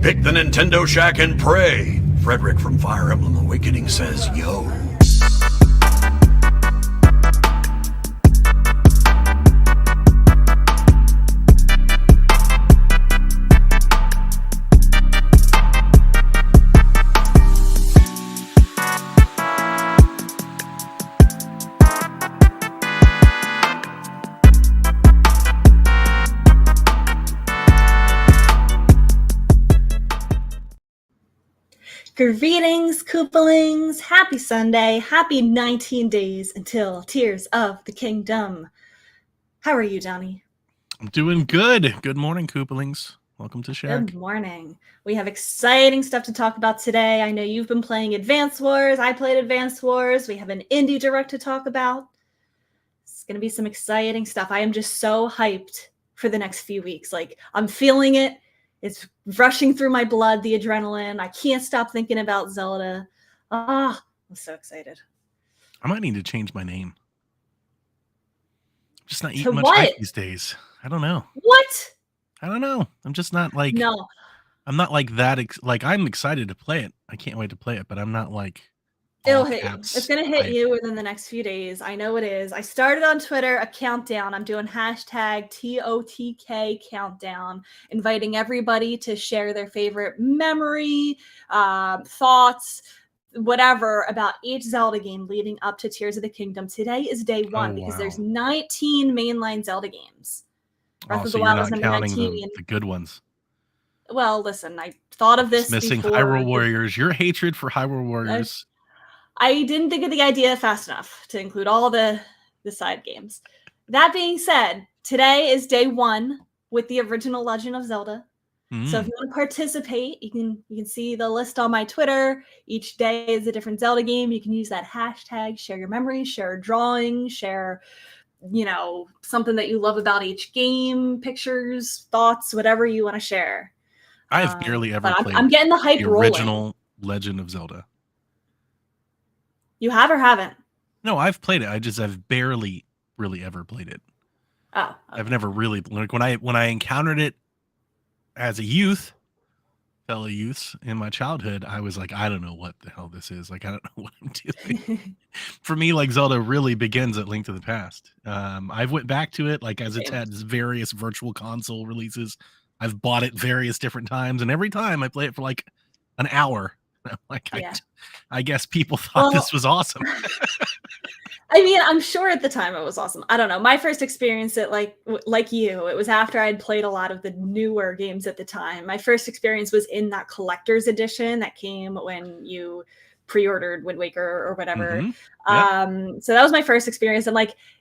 Pick the Nintendo Shack and pray. Frederick from Fire Emblem Awakening says, yo. Greetings, Koopalings! Happy Sunday! Happy 19 days until Tears of the Kingdom. How are you, Johnny? I'm doing good. Good morning, Koopalings. Welcome to Shack. Good morning. We have exciting stuff to talk about today. I know you've been playing Advance Wars. I played Advance Wars. We have an indie direct to talk about. It's going to be some exciting stuff. I am just so hyped for the next few weeks. Like, I'm feeling it. It's rushing through my blood, the adrenaline. I can't stop thinking about Zelda. I'm so excited. I might need to change my name. I'm just not To eating much what? hype these days. I don't know. What? I don't know. I'm just not like... No. I'm not like that. Like, I'm excited to play it. I can't wait to play it, but I'm not like... It'll hit you. It's going to hit you within the next few days. I know it is. I started on Twitter a countdown. I'm doing hashtag TOTK countdown, inviting everybody to share their favorite memory, thoughts, whatever about each Zelda game leading up to Tears of the Kingdom. Today is day one because there's 19 mainline Zelda games. Breath of the Wild is number 19. The good ones. Well, listen, I thought of this missing before. Hyrule Warriors. Your hatred for Hyrule Warriors. I didn't think of the idea fast enough to include all the side games. That being said, today is day one with the original Legend of Zelda. So if you want to participate, you can see the list on my Twitter. Each day is a different Zelda game. You can use that hashtag, share your memories, share a drawing, share, something that you love about each game, pictures, thoughts, whatever you want to share. I've barely ever played I'm getting the hype the original Legend of Zelda. You have or haven't? No, I've played it. I've barely really ever played it. Oh. Okay. I've never really, like, when I encountered it as a fellow youths in my childhood, I was like, I don't know what the hell this is. Like, I don't know what I'm doing. For me, like, Zelda really begins at Link to the Past. I've went back to it, like, as it's had various virtual console releases. I've bought it various different times, and every time I play it for like an hour. I'm like, yeah. I guess people thought this was awesome. I mean, I'm sure at the time it was awesome. I don't know. My first experience, like you, it was after I'd played a lot of the newer games at the time. My first experience was in that collector's edition that came when you pre-ordered Wind Waker or whatever. So that was my first experience. And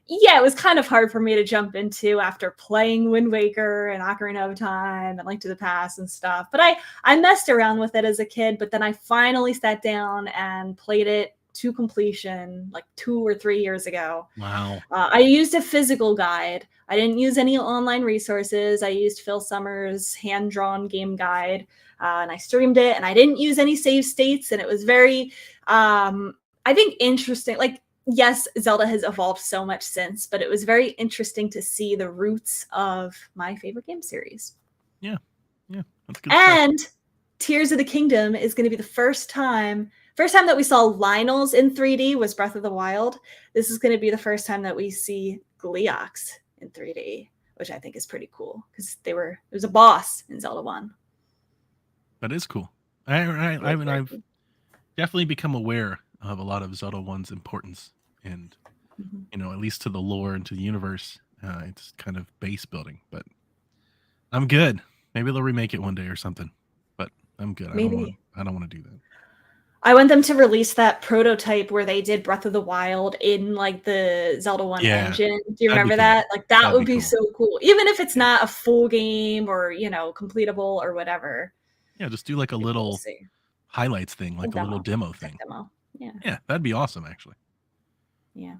it was kind of hard for me to jump into after playing Wind Waker and Ocarina of Time and Link to the Past and stuff. But I messed around with it as a kid, but then I finally sat down and played it to completion like 2 or 3 years ago. Wow. I used a physical guide. I didn't use any online resources. I used Phil Summers' hand-drawn game guide, and I streamed it, and I didn't use any save states, and it was very, I think, interesting. Like, yes, Zelda has evolved so much since, but it was very interesting to see the roots of my favorite game series. Yeah, that's good and stuff. Tears of the Kingdom is going to be the first time that we saw Lynels in 3D was Breath of the Wild. This is going to be the first time that we see Gleeoks in 3D, which I think is pretty cool because it was a boss in Zelda 1. That is cool. I've definitely become aware of a lot of Zelda 1's importance and, at least to the lore and to the universe. It's kind of base building, but I'm good. Maybe they'll remake it one day or something, but I'm good. Maybe. I don't want to do that. I want them to release that prototype where they did Breath of the Wild in the Zelda 1 engine. Do you remember that? That would be cool. So cool. Even if it's not a full game or, completable or whatever. Yeah, just do a little highlights thing, a little demo thing. Yeah, that'd be awesome, actually. Yeah.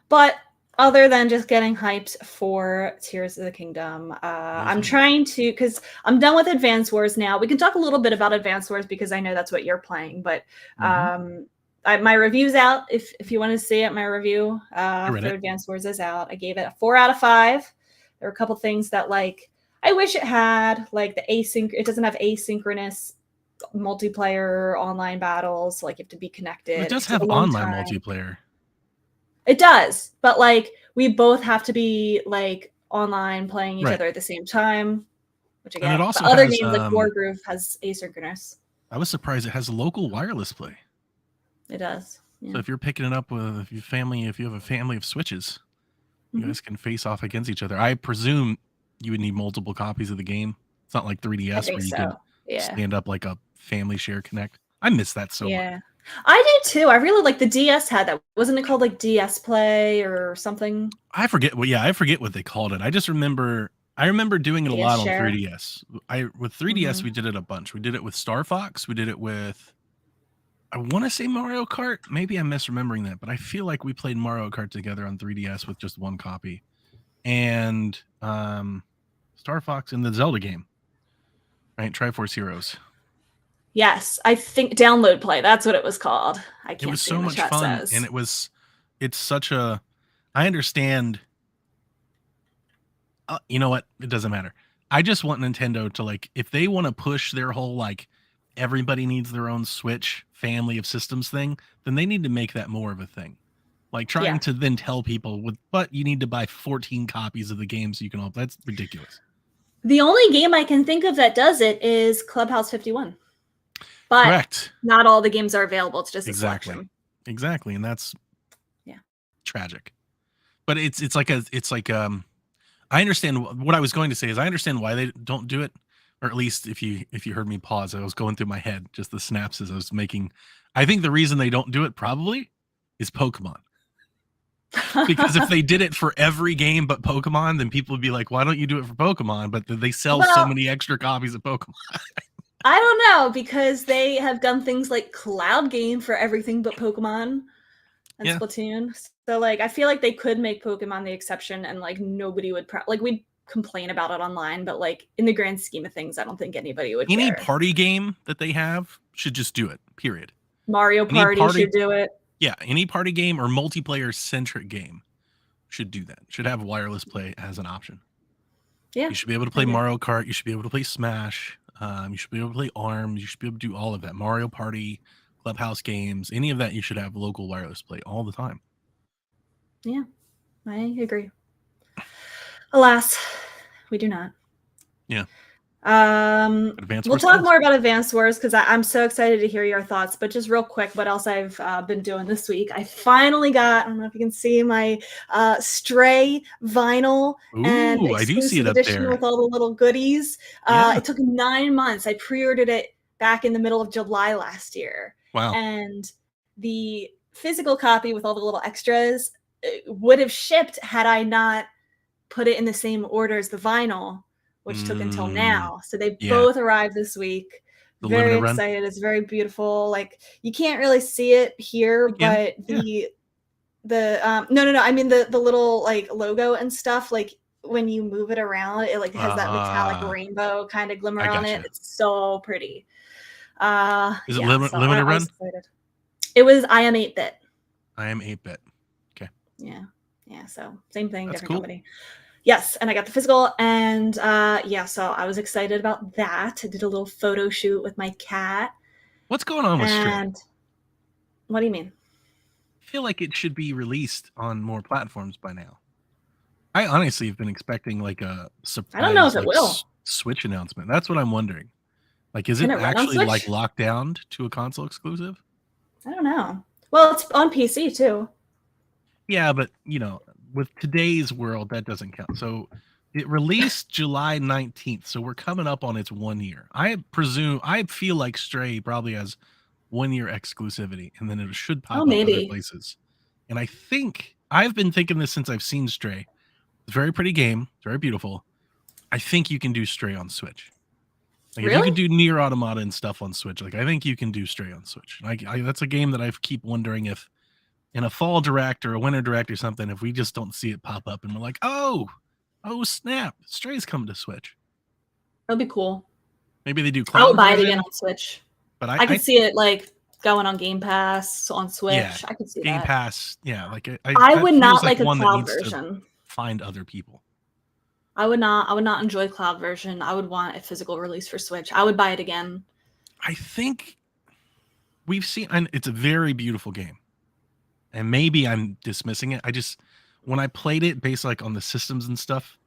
But other than just getting hyped for Tears of the Kingdom, I'm trying to, because I'm done with Advance Wars now. We can talk a little bit about Advance Wars because I know that's what you're playing, but my review's out. If you want to see it, my review for Advance Wars is out. I gave it a 4 out of 5. There were a couple things that I wish it had like the async. It doesn't have asynchronous multiplayer online battles. Like you have to be connected. It does It have took a long online time. multiplayer. It does, but like we both have to be like online playing each Right. other at the same time, which And again, it also but other has, games like Wargroove has asynchronous. I was surprised it has local wireless play. It does. Yeah. So if you're picking it up with your family, if you have a family of Switches, you guys can face off against each other. I presume you would need multiple copies of the game. It's not like 3DS I think where you so. can Yeah. stand up like a family share connect. I miss that so much. Yeah. I did too. I really like the DS had that. Wasn't it called like DS Play or something? I forget what they called it. I just remember doing it a DS lot on Share. 3DS. With 3DS Mhm. we did it a bunch. We did it with Star Fox. We did it with, I want to say Mario Kart. Maybe I'm misremembering that, but I feel like we played Mario Kart together on 3DS with just one copy. And Star Fox in the Zelda game. Right? Triforce Heroes. Yes, I think Download Play. That's what it was called. I can't. It was see so what the much chat fun, says. and it's such a. I understand. You know what? It doesn't matter. I just want Nintendo to, like, if they want to push their whole like everybody needs their own Switch family of systems thing, then they need to make that more of a thing. Like trying Yeah. to then tell people but you need to buy 14 copies of the game so you can all. That's ridiculous. The only game I can think of that does it is Clubhouse 51. But Correct. not all the games are available. It's just a Exactly. selection. Exactly, and that's Yeah. tragic. But it's like I understand what I was going to say is I understand why they don't do it, or at least if you heard me pause, I was going through my head just the snaps as I was making. I think the reason they don't do it probably is Pokemon. Because if they did it for every game but Pokemon, then people would be like, why don't you do it for Pokemon? But they sell so Well- many extra copies of Pokemon. I don't know, because they have done things like Cloud Game for everything but Pokemon and Yeah. Splatoon. So like I feel like they could make Pokemon the exception and like nobody would like we'd complain about it online, but like in the grand scheme of things, I don't think anybody would Any care. party game that they have should just do it, period. Mario any Party party- should do it. Yeah, any party game or multiplayer centric game should do that. Should have wireless play as an option. Yeah. You should be able to play agree. Mario Kart. You should be able to play Smash. You should be able to play ARMS. You should be able to do all of that. Mario Party, Clubhouse games, any of that, you should have local wireless play all the time. I agree. Alas, we do not. Yeah. Advance We'll Wars talk does. more about Advanced Wars because I'm so excited to hear your thoughts. But just real quick, what else I've been doing this week? I finally got, I don't know if you can see my Stray vinyl and Ooh, I do see exclusive it up edition there. with all the little goodies. Yeah. It took 9 months. I pre-ordered it back in the middle of July last year. Wow. And the physical copy with all the little extras would have shipped had I not put it in the same order as the vinyl, which took until now. So they yeah. both arrived this week. The Very limited run? excited. It's very beautiful. Like you can't really see it here, can. but no. I mean the little like logo and stuff. Like when you move it around, it like has that metallic rainbow kind of glimmer on it. gotcha. It's so pretty. Is it yeah, limited so I was run? excited. It was I am 8-bit. I am 8-bit. Yeah. So same thing, That's different cool. company. Yes, and I got the physical, and so I was excited about that. I did a little photo shoot with my cat. What's going on with Stray? And what do you mean? I feel like it should be released on more platforms by now. I honestly have been expecting like a surprise. I don't know if it like, will. Switch announcement. That's what I'm wondering. Like, is it Can it run on actually like Switch? locked down to a console exclusive? I don't know. Well, it's on PC too. Yeah, but with today's world, that doesn't count. So it released July 19th. So we're coming up on its 1 year. I feel like Stray probably has 1 year exclusivity, and then it should pop up other maybe. places. And I think I've been thinking this since I've seen Stray. It's a very pretty game. It's very beautiful. I think you can do Stray on Switch. Like if you Really? can do Nier Automata and stuff on Switch, like I think you can do Stray on Switch. That's a game that I keep wondering if in a fall direct or a winter direct or something, if we just don't see it pop up and we're like, oh snap, Stray's coming to Switch. That'd be cool. Maybe they do I would cloud buy it version, again on Switch. but I could see it like going on Game Pass on Switch. Yeah, I could see Game that. Pass. Yeah, like I that would feels not like a one that cloud needs to version. find other people. I would not enjoy cloud version. I would want a physical release for Switch. I would buy it again. I think we've seen, and it's a very beautiful game. And maybe I'm dismissing it. When I played it based like on the systems and stuff,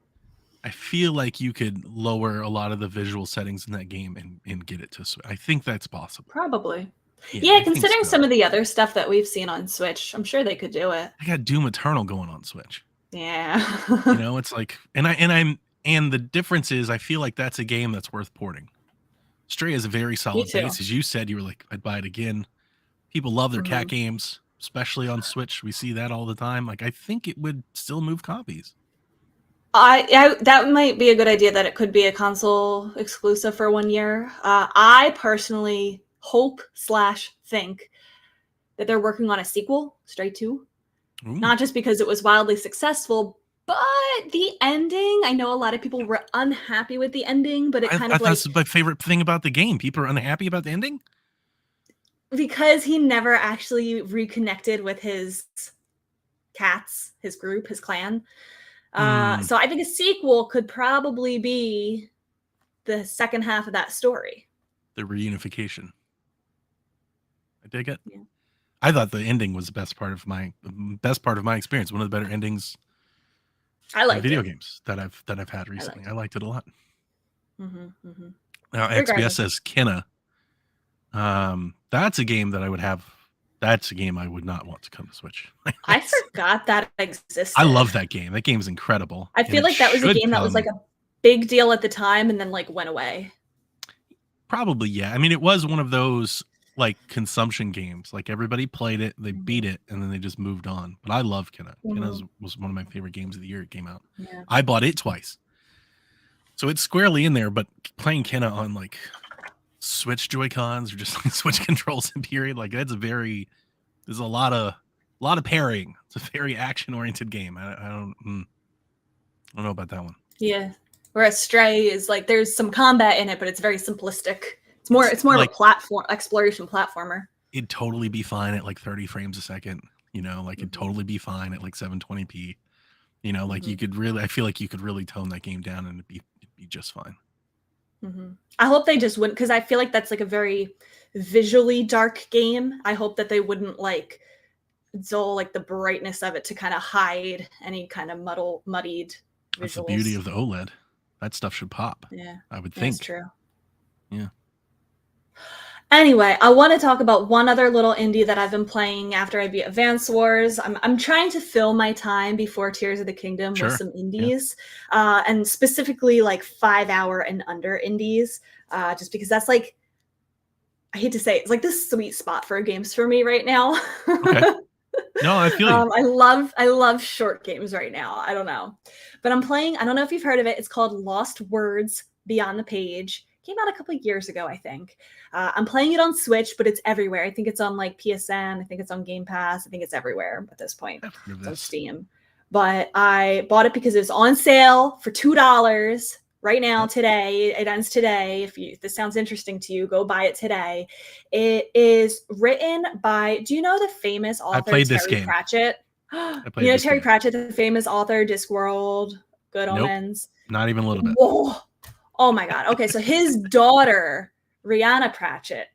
I feel like you could lower a lot of the visual settings in that game and get it to Switch. I think that's possible. Probably. Yeah, Yeah, I think considering so. some of the other stuff that we've seen on Switch, I'm sure they could do it. I got Doom Eternal going on Switch. Yeah. You know, it's like, and the difference is, I feel like that's a game that's worth porting. Stray is a very solid too. base. As you said, you were like, I'd buy it again. People love their cat Mhm. games, especially on Switch. We see that all the time. Like, I think it would still move copies. That might be a good idea, that it could be a console exclusive for 1 year. I personally hope/think that they're working on a sequel, Stray 2. Ooh. Not just because it was wildly successful, but the ending. I know a lot of people were unhappy with the ending, but it kind of like, that's my favorite thing about the game. People are unhappy about the ending. because he never actually reconnected with his cats, his group, his clan. So I think a sequel could probably be the second half of that story. The reunification. I dig it. Yeah. I thought the ending was the best part of my experience. One of the better endings I in like video it. games that I've had recently. it. I liked it a lot. Mm-hmm, mm-hmm. Now XBS Regardless. says Kenna. That's a game that I would have. That's a game I would not want to come to Switch. I forgot that existed. I love that game. That game's incredible. I feel like that was a game that was like a big deal at the time and then like went away. Probably, yeah. I mean, it was one of those like consumption games. Like everybody played it, they beat it, and then they just moved on. But I love Kenna. Kenna was one of my favorite games of the year it came out. Yeah. I bought it twice. So it's squarely in there, but playing Kenna on like Switch Joy-Cons or just like Switch controls in period, like there's a lot of parrying. It's a very action-oriented game. I don't know about that one. Yeah. Whereas Stray is like, there's some combat in it, but it's very simplistic. It's more like, of a platform exploration platformer. It'd totally be fine at like 30 frames a second, you know, like it'd totally be fine at like 720p. You know, like you could really, I feel like you could really tone that game down and it'd be just fine. I hope they just wouldn't, because I feel like that's like a very visually dark game. I hope that they wouldn't like dull like the brightness of it to kind of hide any kind of muddied visuals. That's the beauty of the OLED. That stuff should pop. Yeah, I would think. That's true. Yeah. Anyway, I want to talk about one other little indie that I've been playing after I beat Advance Wars. I'm trying to fill my time before Tears of the Kingdom with some indies, and specifically like 5-hour and under indies, just because that's like, I hate to say it, it's like the sweet spot for games for me right now. Okay. No, I feel you. I love short games right now. I don't know, but I'm playing. I don't know if you've heard of it. It's called Lost Words Beyond the Page. Came out a couple of years ago, I think. I'm playing it on Switch, but it's everywhere. I think it's on like PSN. I think it's on Game Pass. I think it's everywhere at this point. It's on Steam. But I bought it because it's on sale for $2 right now, today. It ends today. If this sounds interesting to you, go buy it today. It is written by, do you know the famous author Terry Pratchett? You know Terry Pratchett, the famous author, Discworld, Good Omens? Not even a little bit. Whoa. Oh my God. Okay, so his daughter, Rihanna Pratchett,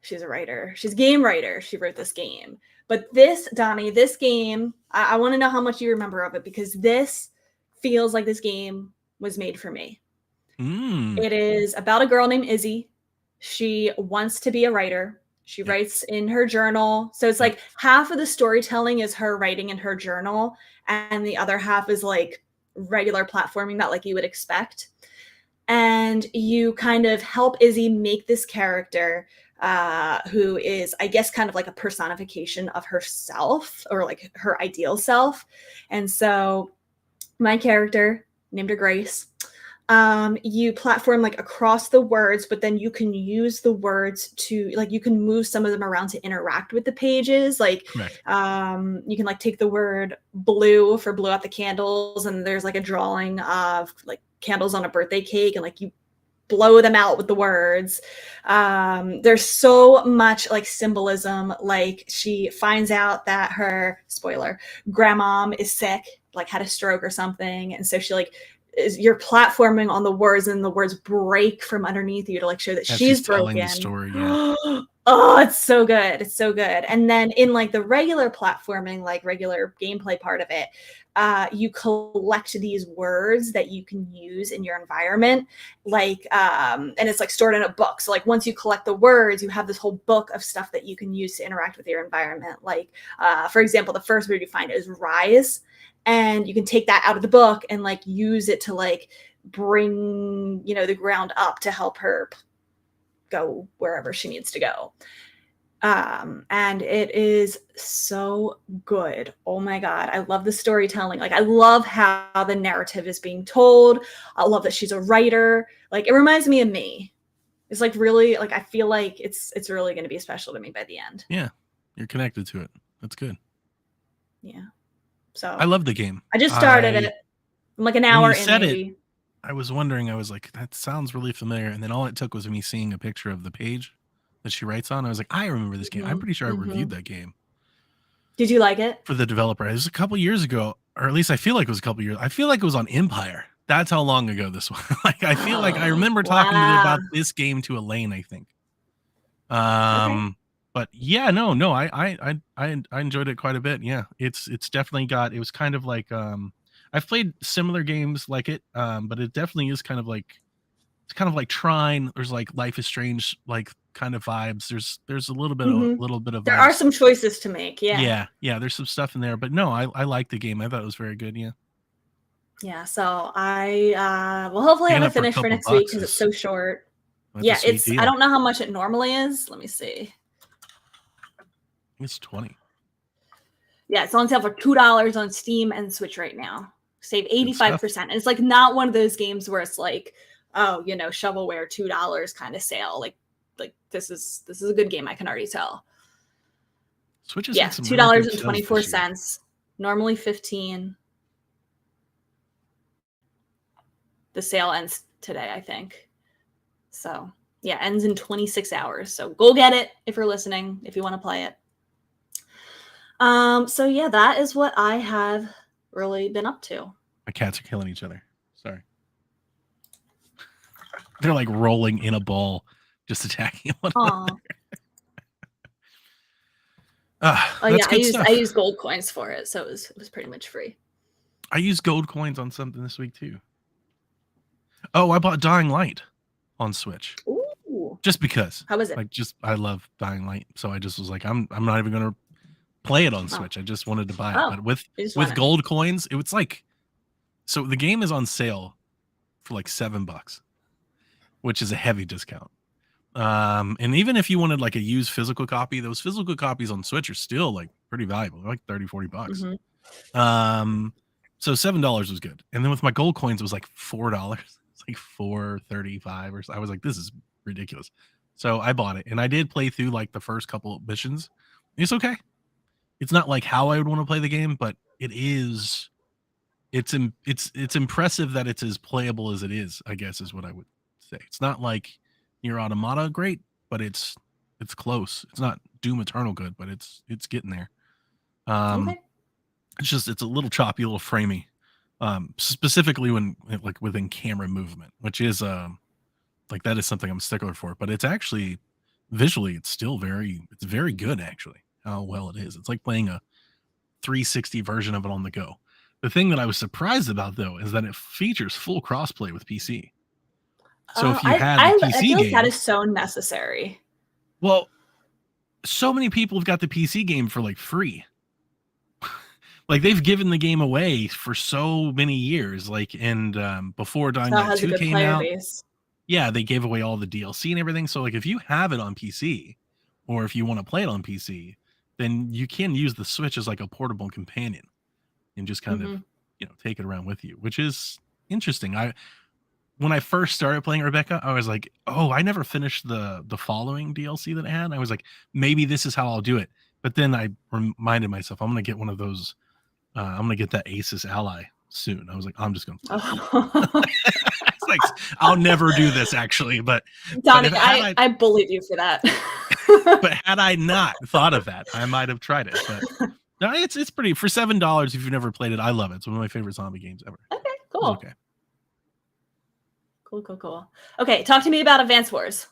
she's a writer. She's a game writer. She wrote this game. But this, Donnie, this game, I want to know how much you remember of it, because this feels like this game was made for me. It is about a girl named Izzy. She wants to be a writer. She writes in her journal. So it's like half of the storytelling is her writing in her journal, and the other half is like regular platforming that like you would expect. And you kind of help Izzy make this character who is, I guess, kind of like a personification of herself, or like her ideal self. And so my character, named her Grace, you platform like across the words, but then you can use the words to like, you can move some of them around to interact with the pages. Like you can like take the word blue for blow out the candles, and there's like a drawing of like candles on a birthday cake, and like you blow them out with the words. There's so much like symbolism. Like she finds out that her, spoiler, grandmom is sick, like had a stroke or something, and so she like you're platforming on the words, and the words break from underneath you to like show that As she's telling broken. the story, yeah. Oh, it's so good. It's so good. And then in like the regular platforming, like regular gameplay part of it, you collect these words that you can use in your environment, like and it's like stored in a book. So like once you collect the words, you have this whole book of stuff that you can use to interact with your environment. Like for example, the first word you find is rise, and you can take that out of the book and like use it to like bring, you know, the ground up to help her go wherever she needs to go. And it is so good. Oh my God. I love the storytelling. Like I love how the narrative is being told. I love that she's a writer. Like it reminds me of me. It's like really, like I feel like it's really going to be special to me by the end. Yeah. You're connected to it. That's good. Yeah. So I love the game. I just started it. I'm like an hour in maybe. I was wondering, I was like, that sounds really familiar. And then all it took was me seeing a picture of the page that she writes on. I was like, I remember this game. I'm pretty sure I reviewed that game. Did you like it? For the developer. It was a couple years ago, or at least I feel like it was a couple years. I feel like it was on Empire. That's how long ago this was. Like I feel like I remember talking about this game to Elaine, I think. Okay. But yeah, no, I enjoyed it quite a bit. Yeah, it's definitely got. It was kind of like I've played similar games like it, but it definitely is kind of like it's kind of like Trine. There's like Life is Strange, like kind of vibes. There's a little bit of there vibes. are some choices to make. Yeah. Yeah. There's some stuff in there, but no, I like the game. I thought it was very good. Yeah. Yeah. So I will hopefully have it finished for next week because it's so short. Yeah, it's. I don't know how much it normally is. Let me see. It's 20. Yeah, it's on sale for $2 on Steam and Switch right now. Save 85%. And it's like not one of those games where it's like, oh, you know, shovelware $2 kind of sale. Like this is a good game. I can already tell. Switch is $2.24. Normally $15. The sale ends today, I think. So yeah, ends in 26 hours. So go get it if you're listening, if you want to play it. So yeah, that is what I have really been up to. My cats are killing each other. Sorry. They're like rolling in a ball, just attacking one another. I used gold coins for it, so it was pretty much free. I used gold coins on something this week too. Oh, I bought Dying Light on Switch. Ooh. Just because. How was it? Like I love Dying Light, so I just was like, I'm not even gonna play it on Switch. I just wanted to buy it. But with gold coins, it was like, so the game is on sale for like $7, which is a heavy discount. And even if you wanted like a used physical copy, those physical copies on Switch are still like pretty valuable. They're like $30-$40. So $7 was good. And then with my gold coins, it was like $4. It's like $4.35 or so. I was like, this is ridiculous. So I bought it, and I did play through like the first couple of missions. It's okay. It's not like how I would want to play the game, but it's impressive that it's as playable as it is, I guess is what I would say. It's not like Nier Automata great, but it's close. It's not Doom Eternal good, but it's getting there. It's a little choppy, a little framey. Specifically when like within camera movement, which is like that is something I'm a stickler for, but it's actually visually it's very good actually. How well it is. It's like playing a 360 version of it on the go. The thing that I was surprised about though is that it features full crossplay with PC. So if you had the PC I feel like game, that is so necessary. Well, so many people have got the PC game for like free. Like they've given the game away for so many years. Like and before Dying Light 2 came out, yeah, they gave away all the DLC and everything. So like if you have it on PC, or if you want to play it on PC, then you can use the Switch as like a portable companion and just kind of, take it around with you, which is interesting. When I first started playing Rebecca, I was like, oh, I never finished the following DLC that it had. I was like, maybe this is how I'll do it. But then I reminded myself, I'm going to get one of those. I'm going to get that Asus Ally soon. I was like, I'm just going to. It's like, I'll never do this actually. But Donnie, I bullied you for that. But had I not thought of that, I might have tried it. But no, it's pretty for $7 if you've never played it. I love it. It's one of my favorite zombie games ever. Okay, cool. Okay. Cool. Okay, talk to me about Advance Wars.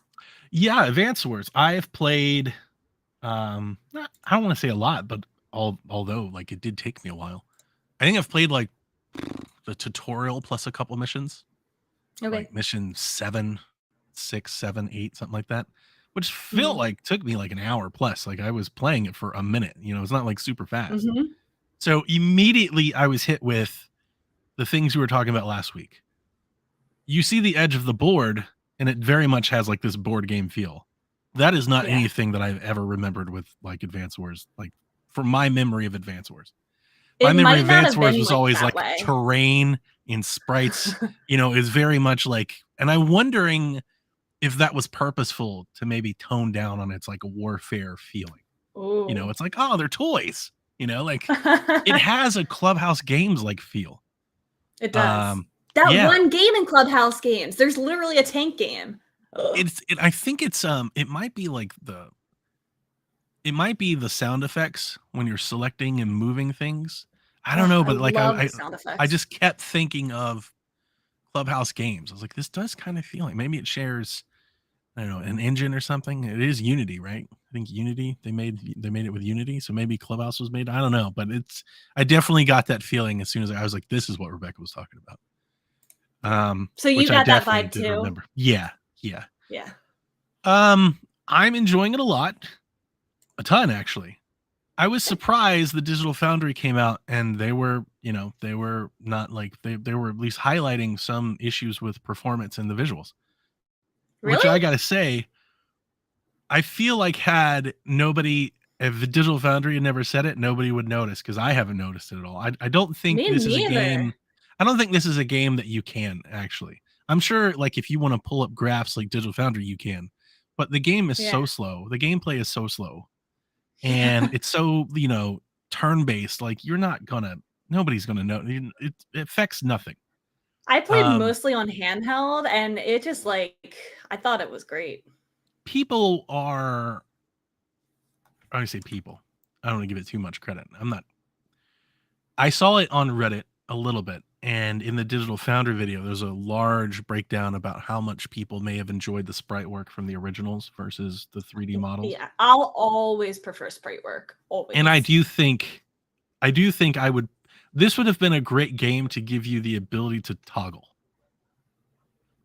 Yeah, Advance Wars. I have played I don't want to say a lot, but although like it did take me a while. I think I've played like the tutorial plus a couple missions. Okay. Like mission 7, 6, 7, 8, something like that. Which felt like took me like an hour plus. Like I was playing it for a minute. It's not like super fast. Mhm. So immediately I was hit with the things we were talking about last week. You see the edge of the board, and it very much has like this board game feel. That is not Yeah. anything that I've ever remembered with like Advance Wars. Like from my memory of Advance Wars, my It memory might of not Advance have Wars been was like always that like way. terrain and sprites. Is very much like, and I'm wondering if that was purposeful to maybe tone down on its like warfare feeling. Ooh. It's like, oh, they're toys. Like it has a Clubhouse Games like feel. It does. Yeah. One game in Clubhouse Games. There's literally a tank game. Ugh. I think it's it might be like the sound effects when you're selecting and moving things. I don't know, but like love sound effects. I just kept thinking of Clubhouse Games. I was like, this does kind of feel like maybe it shares, I don't know, an engine or something. It is Unity, right? I think Unity, they made it with Unity, so maybe Clubhouse was made. I don't know, but I definitely got that feeling as soon as I was like, this is what Rebecca was talking about. So you which got I that definitely vibe did too? remember. Yeah. Yeah. I'm enjoying it a ton actually. I was surprised the Digital Foundry came out and they were not like they were at least highlighting some issues with performance and the visuals. Which Really? I gotta say, I feel like if the Digital Foundry had never said it, nobody would notice because I haven't noticed it at all. I don't think Me this is a neither. game. I don't think this is a game that you can actually. I'm sure like if you want to pull up graphs like Digital Foundry, you can, but the game is so Yeah. slow. The gameplay is so slow. And it's so, turn-based. Like nobody's gonna know. It affects nothing. I played mostly on handheld, and it just like I thought it was great. People are. I say people. I don't want to give it too much credit. I saw it on Reddit a little bit, and in the Digital Foundry video, there's a large breakdown about how much people may have enjoyed the sprite work from the originals versus the 3D models. Yeah, I'll always prefer sprite work. Always. And I do think this would have been a great game to give you the ability to toggle.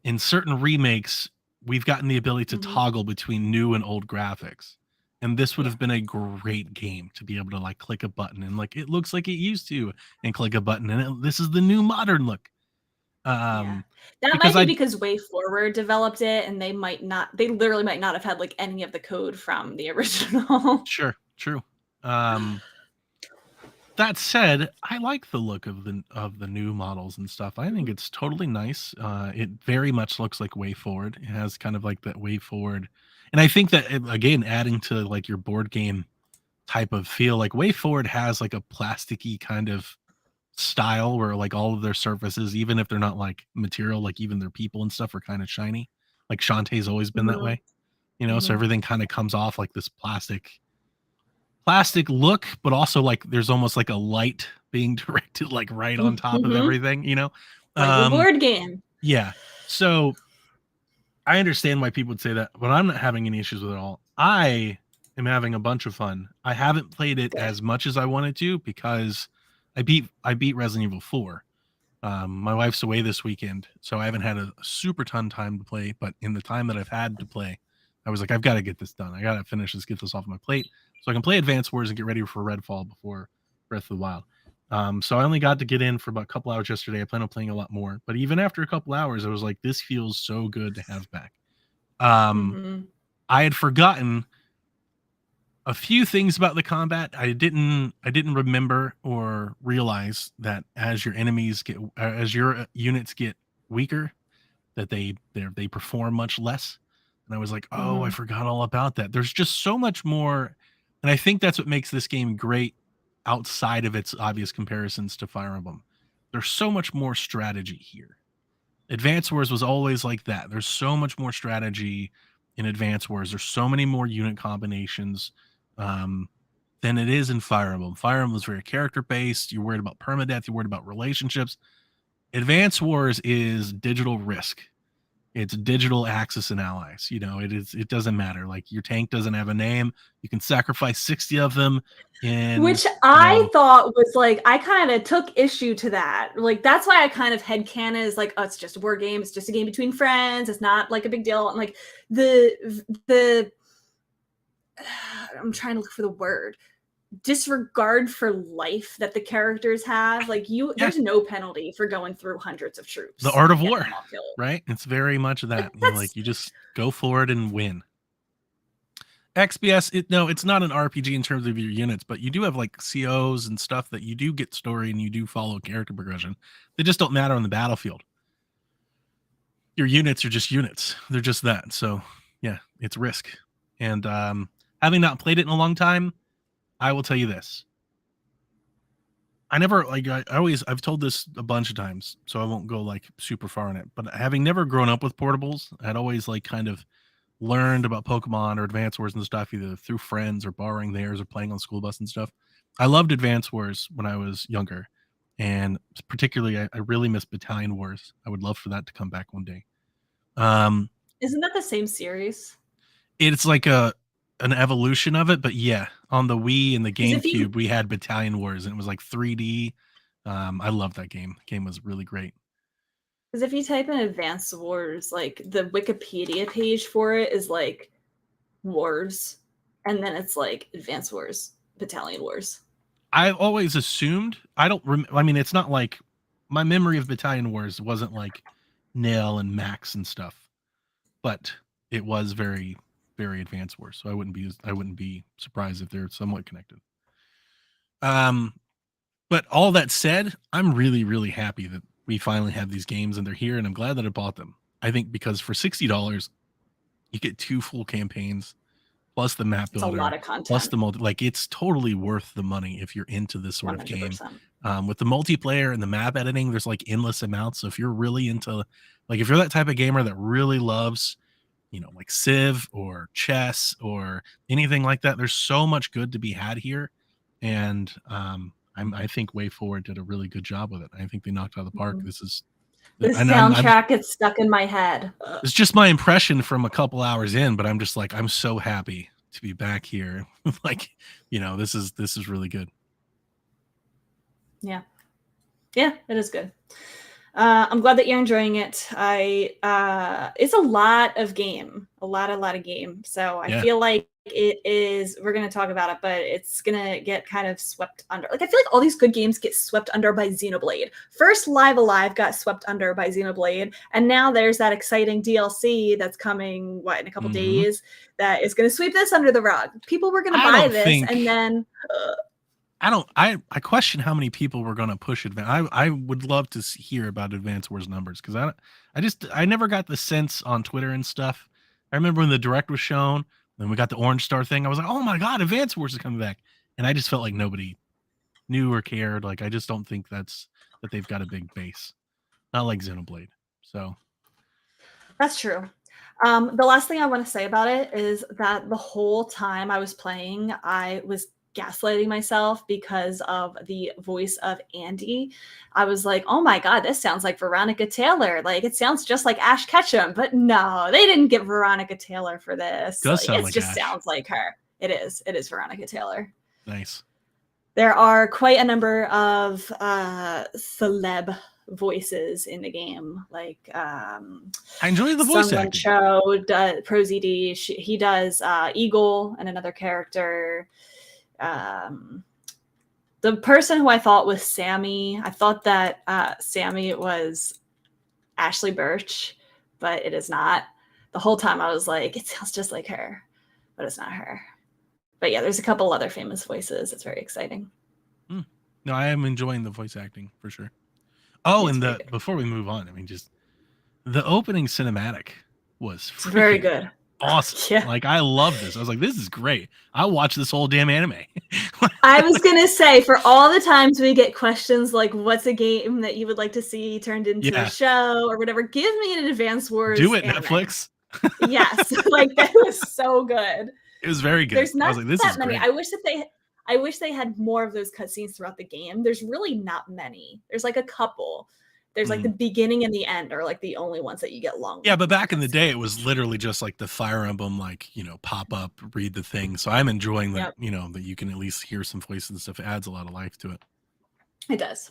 In certain remakes, we've gotten the ability to toggle between new and old graphics. And this would have been a great game to be able to like click a button and like it looks like it used to and click a button and this is the new modern look. That might be because Way Forward developed it and they literally might not have had like any of the code from the original. Sure, true. That said, I like the look of the new models and stuff. I think it's totally nice. It very much looks like Way Forward. It has kind of like that Way Forward. And I think that again, adding to like your board game type of feel, like Way Forward has like a plasticky kind of style where like all of their surfaces, even if they're not like material, like even their people and stuff are kind of shiny. Like Shantae's always been that way, so everything kind of comes off like this plastic look, but also like there's almost like a light being directed like right on top of everything, like a board game. Yeah. So I understand why people would say that, but I'm not having any issues with it all. I am having a bunch of fun. I haven't played it as much as I wanted to because I beat Resident Evil 4. My wife's away this weekend, so I haven't had a super ton time to play, but in the time that I've had to play, I was like, I've got to get this done. I got to finish this, get this off my plate so I can play Advance Wars and get ready for Redfall before Breath of the Wild. So I only got to get in for about a couple hours yesterday. I plan on playing a lot more, but even after a couple hours, I was like, this feels so good to have back. I had forgotten a few things about the combat. I didn't remember or realize that as your units get weaker, that they perform much less. And I was like, oh, I forgot all about that. There's just so much more. And I think that's what makes this game great outside of its obvious comparisons to Fire Emblem. There's so much more strategy here. Advance Wars was always like that. There's so much more strategy in Advance Wars. There's so many more unit combinations than it is in Fire Emblem. Fire Emblem is very character-based. You're worried about permadeath. You're worried about relationships. Advance Wars is digital Risk. It's digital Axis and allies. It doesn't matter. Like, your tank doesn't have a name. You can sacrifice 60 of them in, Which I thought was like, I kind of took issue to that. Like, that's why I kind of headcanon is like, oh, it's just a war game. It's just a game between friends. It's not like a big deal. And like the I'm trying to look for the word, disregard for life that the characters have. Like, there's no penalty for going through hundreds of troops. the art of war, right? It's very much that. You just go for it and win. XBS, it's not an RPG in terms of your units, but you do have like COs and stuff that you do get story and you do follow character progression. They just don't matter on the battlefield. Your units are just units. They're just that. So yeah, it's Risk. And having not played it in a long time, I will tell you this. I've told this a bunch of times, so I won't go like super far in it, but having never grown up with portables, I'd always like kind of learned about Pokemon or Advance Wars and stuff either through friends or borrowing theirs or playing on school bus and stuff. I loved Advance Wars when I was younger, and particularly I really miss Battalion Wars. I would love for that to come back one day. Isn't that the same series? It's like an evolution of it, but yeah, on the Wii and the GameCube we had Battalion Wars and it was like 3D. I love that game. The game was really great. Because if you type in Advanced Wars, like the Wikipedia page for it is like Wars, and then it's like Advanced Wars, Battalion Wars. I've always assumed, it's not like my memory of Battalion Wars wasn't like Nail and Max and stuff, but it was very, very Advanced Wars. So I wouldn't be surprised if they're somewhat connected. But all that said, I'm really, really happy that we finally have these games and they're here, and I'm glad that I bought them. I think because for $60, you get 2 full campaigns, plus the map builder, it's a lot of content, plus the multi. Like, it's totally worth the money if you're into this sort 100%. Of game. With the multiplayer and the map editing, there's like endless amounts. So if you're really into, like, if you're that type of gamer that really loves, like Civ or chess or anything like that, there's so much good to be had here, and I think Way Forward did a really good job with it. I think they knocked out of the park. The soundtrack gets stuck in my head. It's just my impression from a couple hours in, but I'm just like, I'm so happy to be back here. Like, this is really good. Yeah, it is good. I'm glad that you're enjoying it. It's a lot of game, a lot of game. So I feel like we're going to talk about it, but it's going to get kind of swept under. Like, I feel like all these good games get swept under by Xenoblade. First, Live Alive got swept under by Xenoblade, and now there's that exciting DLC that's coming, in a couple days, that is going to sweep this under the rug. People were going to buy this, and then... I question how many people were going to push Advance. I would love to hear about Advance Wars numbers, because I never got the sense on Twitter and stuff. I remember when the Direct was shown, then we got the Orange Star thing. I was like, oh my God, Advance Wars is coming back. And I just felt like nobody knew or cared. Like, I just don't think that they've got a big base. Not like Xenoblade. So that's true. The last thing I want to say about it is that the whole time I was playing, I was gaslighting myself because of the voice of Andy. I was like, oh my God, this sounds like Veronica Taylor. Like, it sounds just like Ash Ketchum. But no, they didn't get Veronica Taylor for this. Sounds like her. It is Veronica Taylor. Nice. There are quite a number of celeb voices in the game. Like, I enjoy the voice acting. Cho, ProZD, he does Eagle and another character. The person who I thought was Sammy, I thought that Sammy was Ashley Birch, but it is not. The whole time I was like, it sounds just like her, but it's not her. But yeah, there's a couple other famous voices. It's very exciting. No, I am enjoying the voice acting for sure. Oh, and before we move on, just the opening cinematic was very good. Awesome. Yeah. Like, I love this. I was like, this is great. I'll watch this whole damn anime. I was going to say, for all the times we get questions like, what's a game that you would like to see turned into a show or whatever, give me an Advance Wars Do it, anime. Netflix. Yes. Like, that was so good. It was very good. There's not I was like, this that is many. Great. I wish they had more of those cutscenes throughout the game. There's really not many. There's like a couple. There's like the beginning and the end are like the only ones that you get long. Yeah, but back in the day, it was literally just like the Fire Emblem, like, pop up, read the thing. So I'm enjoying that, that you can at least hear some voices and stuff. It adds a lot of life to it. It does.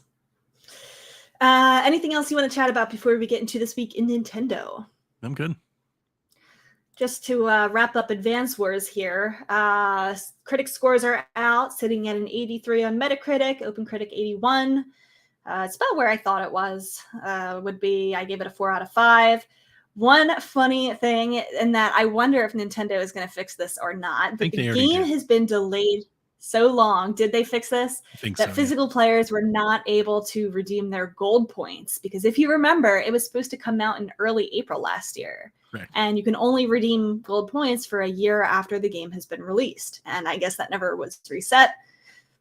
Anything else you want to chat about before we get into this week in Nintendo? I'm good. Just to wrap up Advance Wars here, critic scores are out, sitting at an 83 on Metacritic, OpenCritic 81. It's about where I thought it was, would be. I gave it a 4 out of 5. One funny thing in that I wonder if Nintendo is going to fix this or not. But the game has been delayed so long. Did they fix this? I think that so, physical players were not able to redeem their gold points, because if you remember, it was supposed to come out in early April last year. Correct. And you can only redeem gold points for a year after the game has been released. And I guess that never was reset.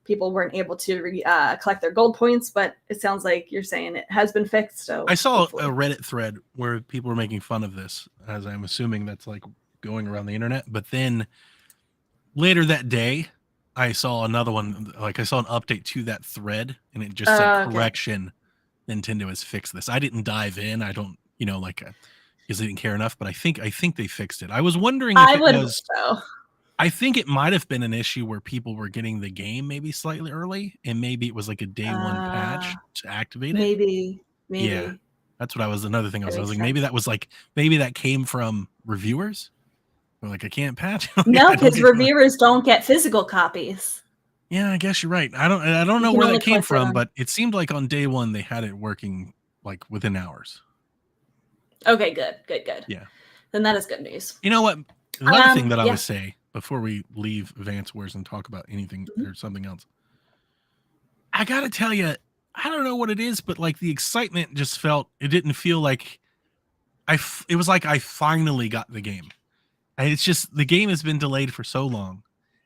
People weren't able to collect their gold points, but it sounds like you're saying it has been fixed. So I saw a Reddit thread where people were making fun of this, as I'm assuming that's like going around the internet. But then later that day, I saw another one. Like I saw an update to that thread, and it just said, correction, Nintendo has fixed this. I didn't dive in. I don't, because I didn't care enough. But I think they fixed it. I was wondering if it was. So. I think it might have been an issue where people were getting the game maybe slightly early, and maybe it was like a day one patch to activate it. Maybe. Yeah, that's what I was. Another thing I was like, maybe that came from reviewers. They're like, I can't patch. No, because reviewers don't get physical copies. Yeah, I guess you're right. I don't know where that came from, but it seemed like on day one they had it working like within hours. Okay, good. Yeah. Then that is good news. You know what? Another thing that I would say before we leave Advance Wars and talk about anything or something else, I gotta tell you, I don't know what it is, but like the excitement just it didn't feel like it was like I finally got the game. And it's just, the game has been delayed for so long,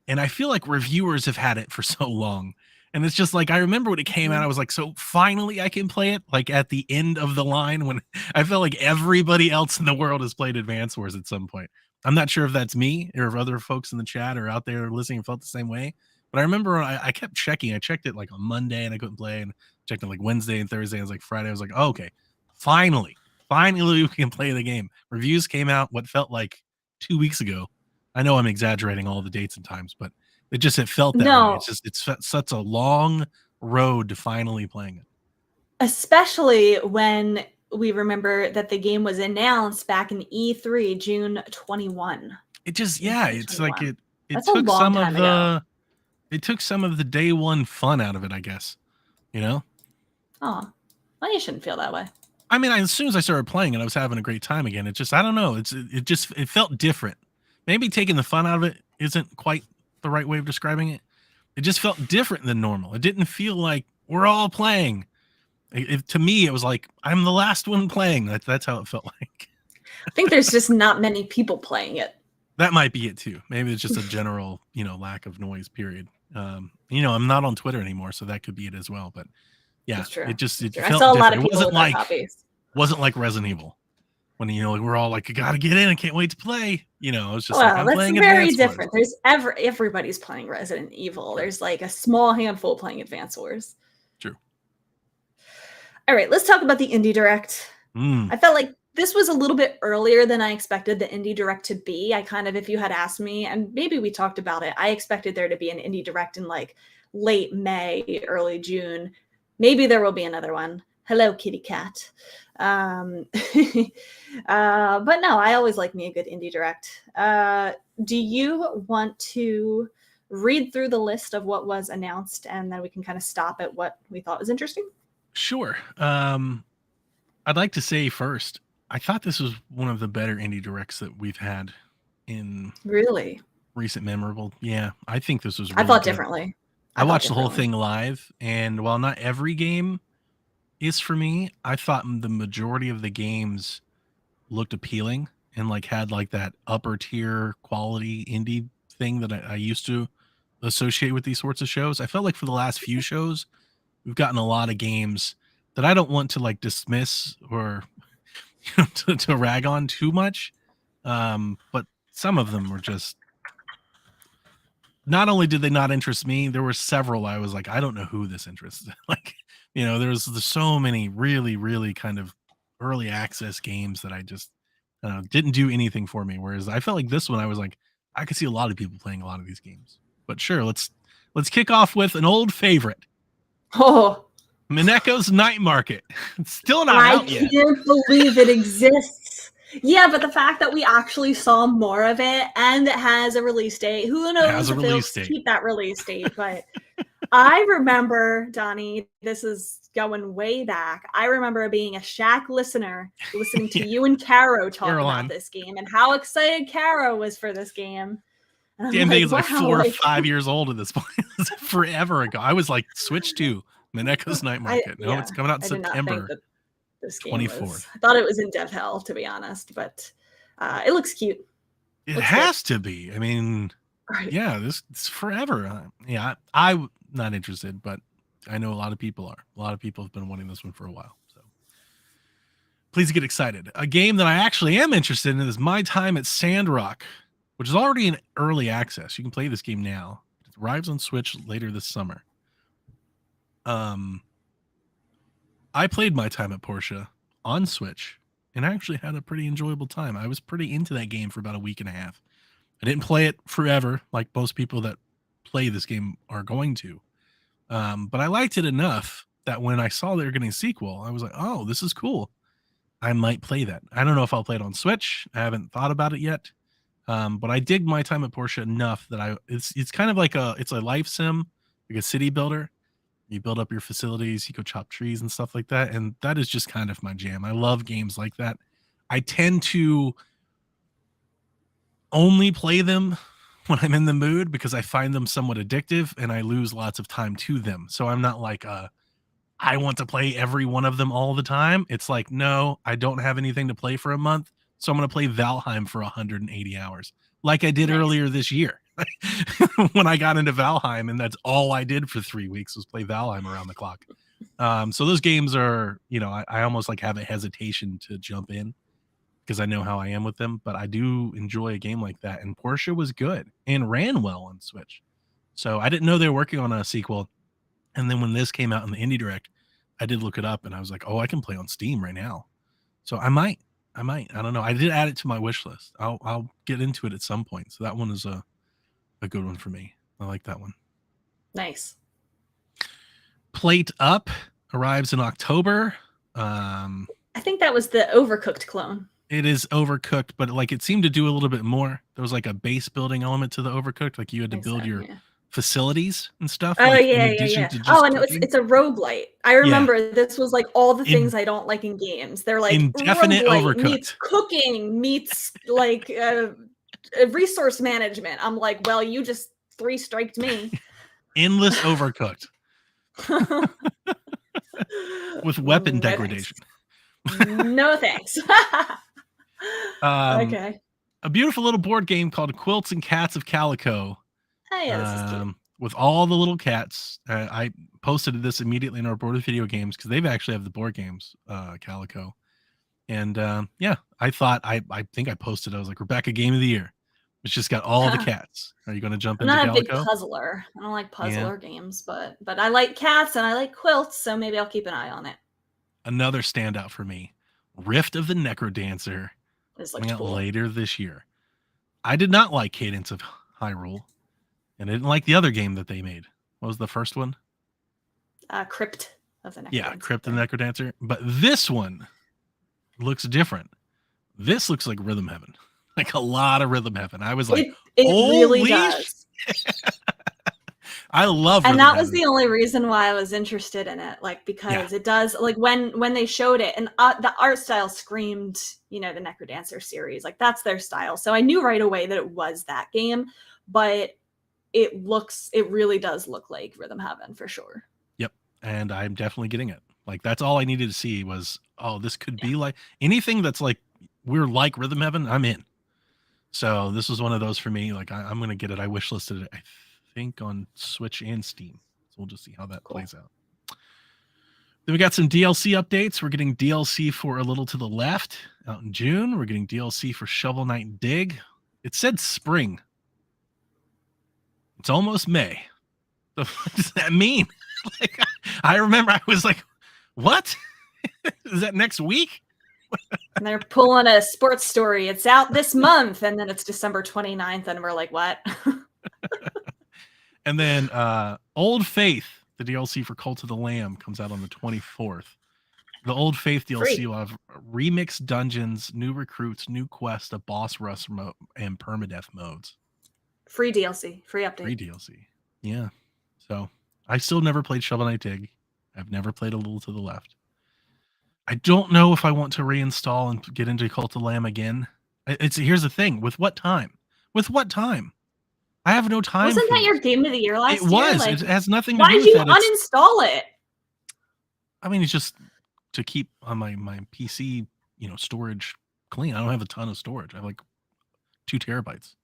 and I feel like reviewers have had it for so long. And it's just like, I remember when it came out, I was like, so finally I can play it, like at the end of the line, when I felt like everybody else in the world has played Advance Wars at some point. I'm not sure if that's me or if other folks in the chat or out there listening felt the same way. But I remember I kept checking. I checked it like on Monday and I couldn't play, and checked it like Wednesday and Thursday. I was like, Friday. I was like, oh, okay, finally we can play the game. Reviews came out what felt like 2 weeks ago. I know I'm exaggerating all the dates and times, but it felt that way. It's such a long road to finally playing it. Especially when we remember that the game was announced back in E3 June 21. It just, it's like it took some of the day one fun out of it, I guess. Oh, well, you shouldn't feel that way. I mean, as soon as I started playing it, I was having a great time again. It just, I don't know. It felt different. Maybe taking the fun out of it isn't quite the right way of describing it. It just felt different than normal. It didn't feel like we're all playing. To me, it was like, I'm the last one playing. That's how it felt like. I think there's just not many people playing it. That might be it too. Maybe it's just a general, lack of noise, period. I'm not on Twitter anymore, so that could be it as well. But yeah, it felt different. I saw a lot of people with copies. Wasn't like Resident Evil when we're all like, I gotta get in, I can't wait to play. It's just I'm playing very different. Wars. There's everybody's playing Resident Evil. There's like a small handful playing Advance Wars. True. All right, let's talk about the Indie Direct. I felt like this was a little bit earlier than I expected the Indie Direct to be. If you had asked me, and maybe we talked about it, I expected there to be an Indie Direct in like late May, early June. Maybe there will be another one. Hello, kitty cat. But no, I always like me a good Indie Direct. Do you want to read through the list of what was announced, and then we can kind of stop at what we thought was interesting? Sure. I'd like to say first, I thought this was one of the better Indie Directs that we've had in recent memorable. Yeah, I think this was really I thought good. Differently. I watched the whole thing live, and while not every game is for me, I thought the majority of the games looked appealing and like had like that upper tier quality indie thing that I used to associate with these sorts of shows. I felt like for the last few shows, we've gotten a lot of games that I don't want to like dismiss or to rag on too much. But some of them were just not only did they not interest me, there were several I was like, I don't know who this interests. Like, there's so many really, really kind of early access games that I just didn't do anything for me. Whereas I felt like this one, I was like, I could see a lot of people playing a lot of these games. But sure, let's kick off with an old favorite, Oh, Mineko's Night Market. It's still not I out yet. can't believe it exists. Yeah, but the fact that we actually saw more of it and it has a release date, who knows has a if they'll release date. keep that release date, but I remember, Donnie, this is going way back. I remember being a Shack listener, listening to you and Caro talk Caroline. about this game and how excited Caro was for this game. And I'm Damn thing is like wow, 4 or 5 years old at this point. It's forever ago. I was like, Switch 2, Mineko's Night Market. No, it's coming out in I did not September think that this game 24th. I thought it was in dev hell, to be honest, but it looks cute. It has to be. I mean, Right. yeah, it's forever. Yeah, I'm not interested, but I know a lot of people are. A lot of people have been wanting this one for a while. So please get excited. A game that I actually am interested in is My Time at Sandrock, which is already in early access. You can play this game now. It arrives on Switch later this summer. I played My Time at Portia on Switch and actually had a pretty enjoyable time. I was pretty into that game for about a week and a half. I didn't play it forever like most people that play this game are going to. But I liked it enough that when I saw they were getting a sequel, I was like, oh, this is cool. I might play that. I don't know if I'll play it on Switch. I haven't thought about it yet. But I dig My Time at Portia enough that it's kind of like it's a life sim, like a city builder. You build up your facilities, you go chop trees and stuff like that. And that is just kind of my jam. I love games like that. I tend to only play them when I'm in the mood because I find them somewhat addictive and I lose lots of time to them. So I'm not like, I want to play every one of them all the time. It's like, no, I don't have anything to play for a month. So I'm going to play Valheim for 180 hours like I did earlier this year when I got into Valheim. And that's all I did for 3 weeks was play Valheim around the clock. So those games are, I almost like have a hesitation to jump in because I know how I am with them, but I do enjoy a game like that. And Portia was good and ran well on Switch. So I didn't know they were working on a sequel. And then when this came out in the Indie Direct, I did look it up and I was like, oh, I can play on Steam right now. So I might, I don't know. I did add it to my wish list. I'll get into it at some point. So that one is a good one for me. I like that one. Nice. Plate Up arrives in October. I think that was the Overcooked clone. It is Overcooked, but like it seemed to do a little bit more. There was like a base building element to the Overcooked. Like you had to build your facilities and stuff. Oh, like, yeah. Oh, and it's a roguelite. I remember this was like all the things I don't like in games. They're like indefinite Overcooked meets cooking meets like resource management. I'm like, well, you just 3-striked me. Endless Overcooked with weapon degradation. No thanks. Okay. A beautiful little board game called Quilts and Cats of Calico. Oh, yeah, this is cute. With all the little cats. I posted this immediately in our board of video games because they've actually have the board games, Calico. And yeah, I thought I think I posted. I was like, Rebecca, Game of the Year. It's just got all the cats. Are you going to jump into Calico? I'm not a big puzzler. I don't like puzzler games, but I like cats and I like quilts, so maybe I'll keep an eye on it. Another standout for me, Rift of the Necrodancer, coming out later this year. I did not like Cadence of Hyrule, and I didn't like the other game that they made. What was the first one? Crypt of the Necrodancer. Yeah, Crypt of the Necrodancer. But this one looks different. This looks like Rhythm Heaven. Like a lot of Rhythm Heaven. I was like, it really does. I love and that was the only reason why I was interested in it, like because it does, like when they showed it and the art style screamed, the Necrodancer series, like that's their style. So I knew right away that it was that game, but it really does look like Rhythm Heaven for sure. Yep, and I'm definitely getting it. Like that's all I needed to see was, oh, this could be like anything that's like we're like Rhythm Heaven. I'm in. So this was one of those for me. Like I'm gonna get it. I wish listed it. I think on Switch and Steam. So we'll just see how that plays out. Then we got some DLC updates. We're getting DLC for A Little to the Left out in June. We're getting DLC for Shovel Knight Dig. It said spring. It's almost May. So what does that mean? Like, I remember I was like, what? Is that next week? And they're pulling a sports story. It's out this month, and then it's December 29th, and we're like, what? And then Old Faith, the DLC for Cult of the Lamb, comes out on the 24th. The Old Faith DLC Free. will have remixed dungeons, new recruits, new quests, a boss rush mode, and permadeath modes. Free DLC, free update. Free DLC. Yeah. So I still never played Shovel Knight Dig. I've never played A Little to the Left. I don't know if I want to reinstall and get into Cult of the Lamb again. Here's the thing. With what time? With what time? I have no time. Wasn't for that your this. game of the year last It was. year? Like, It has nothing to why do did with you that. It's- uninstall it? I mean, it's just to keep on my PC, storage clean. I don't have a ton of storage. I have like 2 terabytes.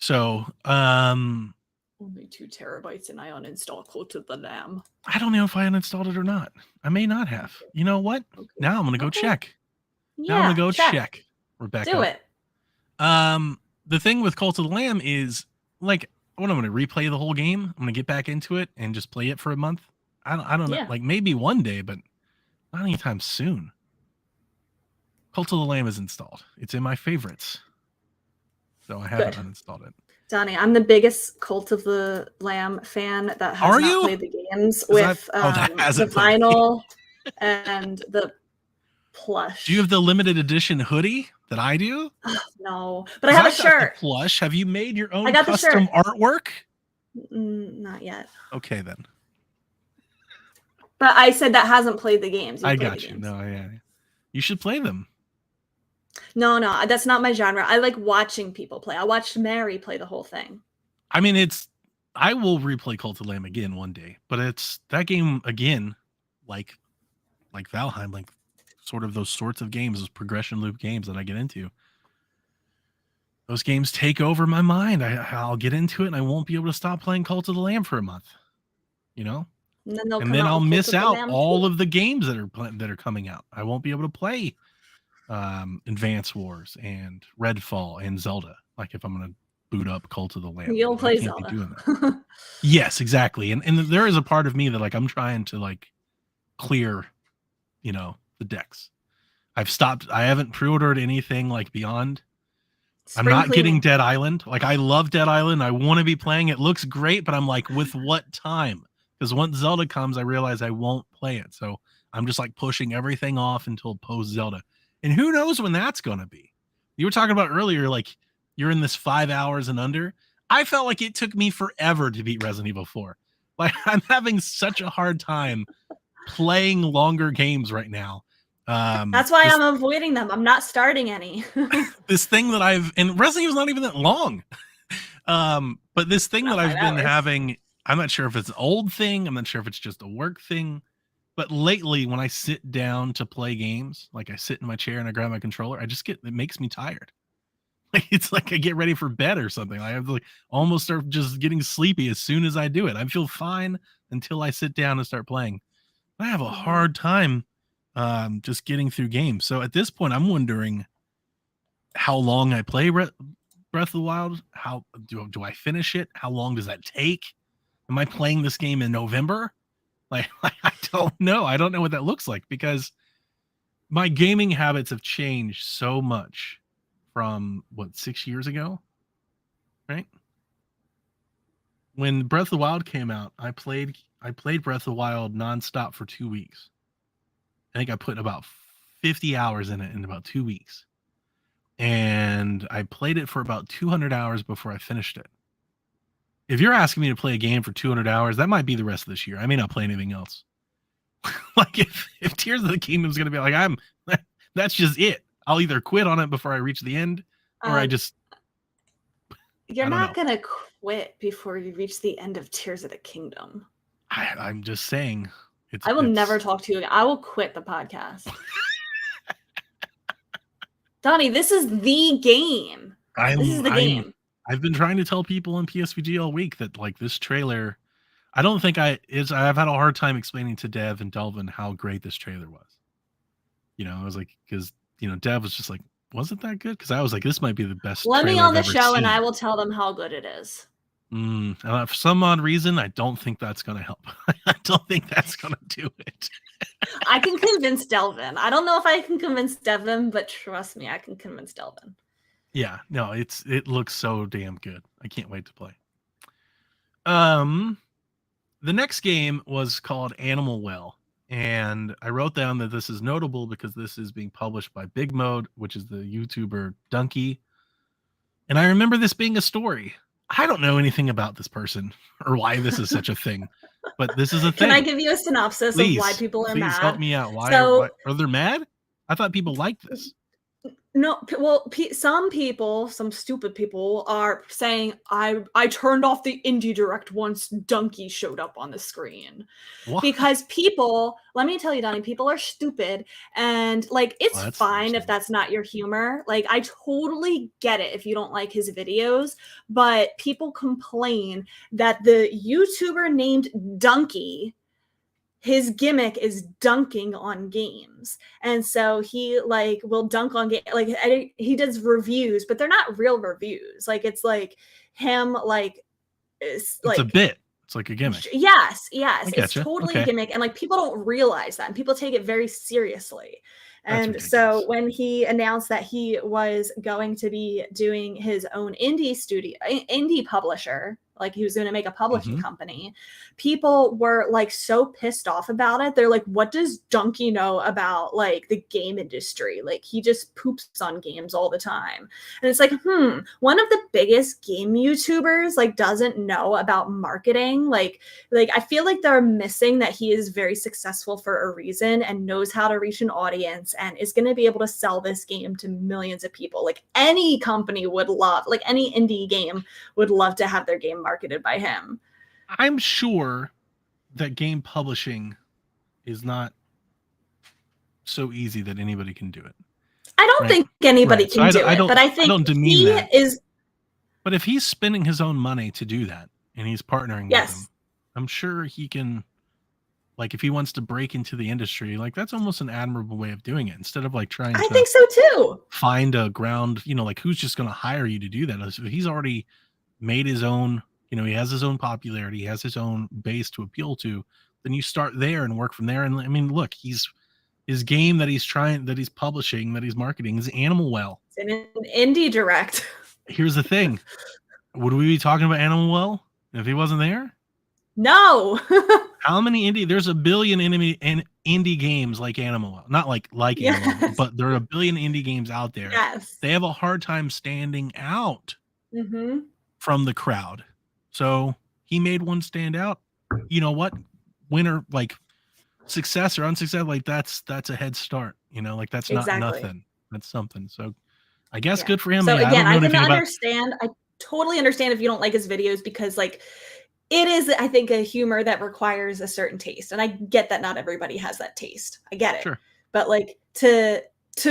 So, Only 2 terabytes, and I uninstall Cult of the Lamb. I don't know if I uninstalled it or not. I may not have. You know what? Okay. Now I'm gonna go Okay. check. Yeah, Now I'm gonna go check. Rebecca. Do it. The thing with Cult of the Lamb is like when I'm gonna replay the whole game, I'm gonna get back into it and just play it for a month. I don't Yeah. know, like maybe one day, but not anytime soon. Cult of the Lamb is installed. It's in my favorites. So I haven't Good. uninstalled it. Donnie, I'm the biggest Cult of the Lamb fan that has Are not you? played the games 'Cause with that the hasn't played. vinyl and the plush. Do you have the limited edition hoodie that I do? No, but I have a 'Cause I've got the shirt. Plush. Have you made your own I got the custom shirt. artwork? Not yet. Okay, then. But I said that hasn't played the games. I You've played got the you. games. No, yeah. You should play them. No, that's not my genre. I like watching people play. I watched Mary play the whole thing. I mean, I will replay Cult of the Lamb again one day, but it's that game again, like Valheim, like sort of those sorts of games, those progression loop games that I get into. Those games take over my mind. I'll get into it and I won't be able to stop playing Cult of the Lamb for a month. And then they'll And come then out I'll with Cult miss of the out Lamb all 2. of the games that are coming out. I won't be able to play Advance Wars and Redfall and Zelda. Like if I'm going to boot up Cult of the Lamb, You'll I play can't be Zelda. doing that. Yes, exactly. And there is a part of me that like I'm trying to like clear, the decks. I haven't pre-ordered anything like Beyond. I'm Spring not getting cleaning. Dead Island. Like I love Dead Island. I want to be playing. It looks great, but I'm like, with what time? Because once Zelda comes, I realize I won't play it. So I'm just like pushing everything off until post Zelda. And who knows when that's gonna be? You were talking about earlier, like you're in this 5 hours and under. I felt like it took me forever to beat Resident Evil 4. Like I'm having such a hard time playing longer games right now. That's why I'm avoiding them. I'm not starting any. This thing that and Resident Evil's not even that long. But this thing Not that I've 5 been hours. having, I'm not sure if it's an old thing. I'm not sure if it's just a work thing. But lately, when I sit down to play games, like I sit in my chair and I grab my controller, it makes me tired. Like it's like I get ready for bed or something. I have to like almost start just getting sleepy as soon as I do it. I feel fine until I sit down and start playing. I have a hard time just getting through games. So at this point, I'm wondering how long I play Breath of the Wild. How do I finish it? How long does that take? Am I playing this game in November? Like I don't know. I don't know what that looks like because my gaming habits have changed so much from 6 years ago, right? When Breath of the Wild came out, I played Breath of the Wild nonstop for 2 weeks. I think I put about 50 hours in it in about 2 weeks. And I played it for about 200 hours before I finished it. If you're asking me to play a game for 200 hours, that might be the rest of this year. I may not play anything else. Like if Tears of the Kingdom is going to be like, that's just it. I'll either quit on it before I reach the end or I just. You're I don't not know. going to quit before you reach the end of Tears of the Kingdom. I'm just saying. I will never talk to you again. I will quit the podcast. Donnie, this is the game. This is the game. I've been trying to tell people in PSVG all week that like this trailer, I don't think I've had a hard time explaining to Dev and Delvin how great this trailer was. I was like, because Dev was just like, Was it that good? Because I was like, this might be the best Let me trailer on I've the ever show seen. and I will tell them how good it is. For some odd reason, I don't think that's going to help. I don't think that's going to do it. I can convince Delvin. I don't know if I can convince Devin, but trust me, I can convince Delvin. Yeah, no, it looks so damn good. I can't wait to play. The next game was called Animal Well, and I wrote down that this is notable because this is being published by Big Mode, which is the YouTuber Dunkey. And I remember this being a story. I don't know anything about this person or why this is such a thing, but this is a thing. Can I give you a synopsis Please, of why people are please mad? help me out. Why are they mad? I thought people liked this. No, well, some people, some stupid people, are saying I turned off the Indie Direct once Dunkey showed up on the screen. What? Because people, let me tell you, Donnie, people are stupid, and like it's that's fine if that's not your humor. Like I totally get it if you don't like his videos, but people complain that the YouTuber named Dunkey, his gimmick is dunking on games, and so he like will dunk on game, like he does reviews, but they're not real reviews. Like it's like him like it's like a bit. It's like a gimmick. Yes, it's gotcha. totally Okay. a gimmick, and like people don't realize that, and people take it very seriously. And so when he announced that he was going to be doing his own indie publisher, like he was going to make a publishing company, people were like so pissed off about it. They're like, what does Dunkey know about like the game industry? Like he just poops on games all the time. And it's like, one of the biggest game YouTubers like doesn't know about marketing. Like I feel like they're missing that he is very successful for a reason and knows how to reach an audience and is going to be able to sell this game to millions of people. Like any company would love, like any indie game would love to have their game marketed by him. I'm sure that game publishing is not so easy that anybody can do it. I don't think anybody can do it, but I think he is. But if he's spending his own money to do that and he's partnering with them, I'm sure he can, like if he wants to break into the industry, like that's almost an admirable way of doing it instead of like trying to think so too. Find a ground, like who's just going to hire you to do that? If he's already made his own, he has his own popularity, he has his own base to appeal to, then you start there and work from there. And I mean, look, his game that he's publishing, that he's marketing is Animal Well. It's an Indie Direct. Here's the thing. Would we be talking about Animal Well if he wasn't there? No. How many there's a billion indie games like Animal Well. Not like Animal Well, but there are a billion indie games out there. Yes. They have a hard time standing out from the crowd. So he made one stand out. You know what? Winner, like success or unsuccess, like that's a head start. Like that's not nothing. That's something. So I guess good for him. So again, I can understand. I totally understand if you don't like his videos because like it is, I think, a humor that requires a certain taste. And I get that not everybody has that taste. I get it. Sure. But like to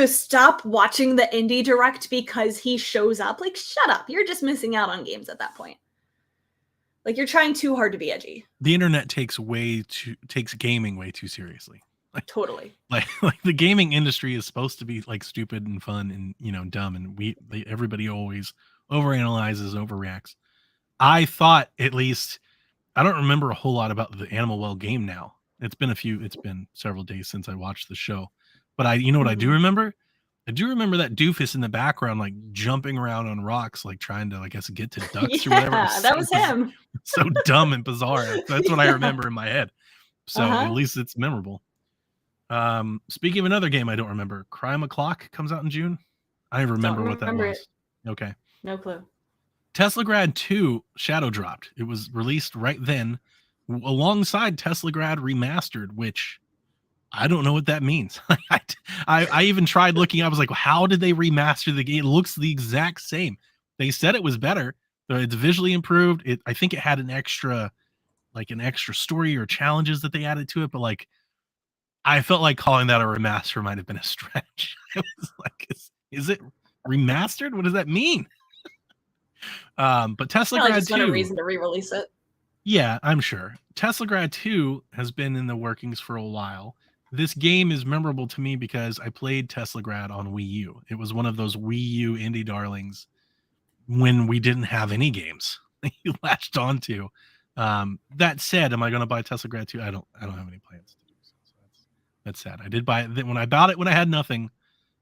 stop watching the Indie Direct because he shows up, like shut up. You're just missing out on games at that point. Like you're trying too hard to be edgy. The internet takes gaming way too seriously. Like, totally. Like the gaming industry is supposed to be like stupid and fun and dumb, and everybody always overanalyzes, overreacts. I thought, at least, I don't remember a whole lot about the Animal Well game now. It's been several days since I watched the show. But I do remember? I do remember that doofus in the background, like jumping around on rocks, like trying to, I guess, get to ducks or whatever. Yeah, that was him. So dumb and bizarre. That's what I remember in my head. So at least it's memorable. Speaking of another game I don't remember, Crime O'Clock comes out in June. I don't remember what that was. Okay. No clue. Teslagrad 2 shadow dropped. It was released right then alongside Teslagrad Remastered, which I don't know what that means. I even tried looking. I was like, how did they remaster the game? It looks the exact same. They said it was better. It's visually improved. I think it had an extra story or challenges that they added to it. But like, I felt like calling that a remaster might have been a stretch. I was like, is it remastered? What does that mean? But Teslagrad just 2, want a reason to re-release it. Yeah, I'm sure. Teslagrad 2 has been in the workings for a while. This game is memorable to me because I played Teslagrad on Wii U. It was one of those Wii U indie darlings when we didn't have any games that you latched onto. That said, am I going to buy Teslagrad 2? I don't have any plans to do so. That's sad. I did buy it when I bought it when I had nothing.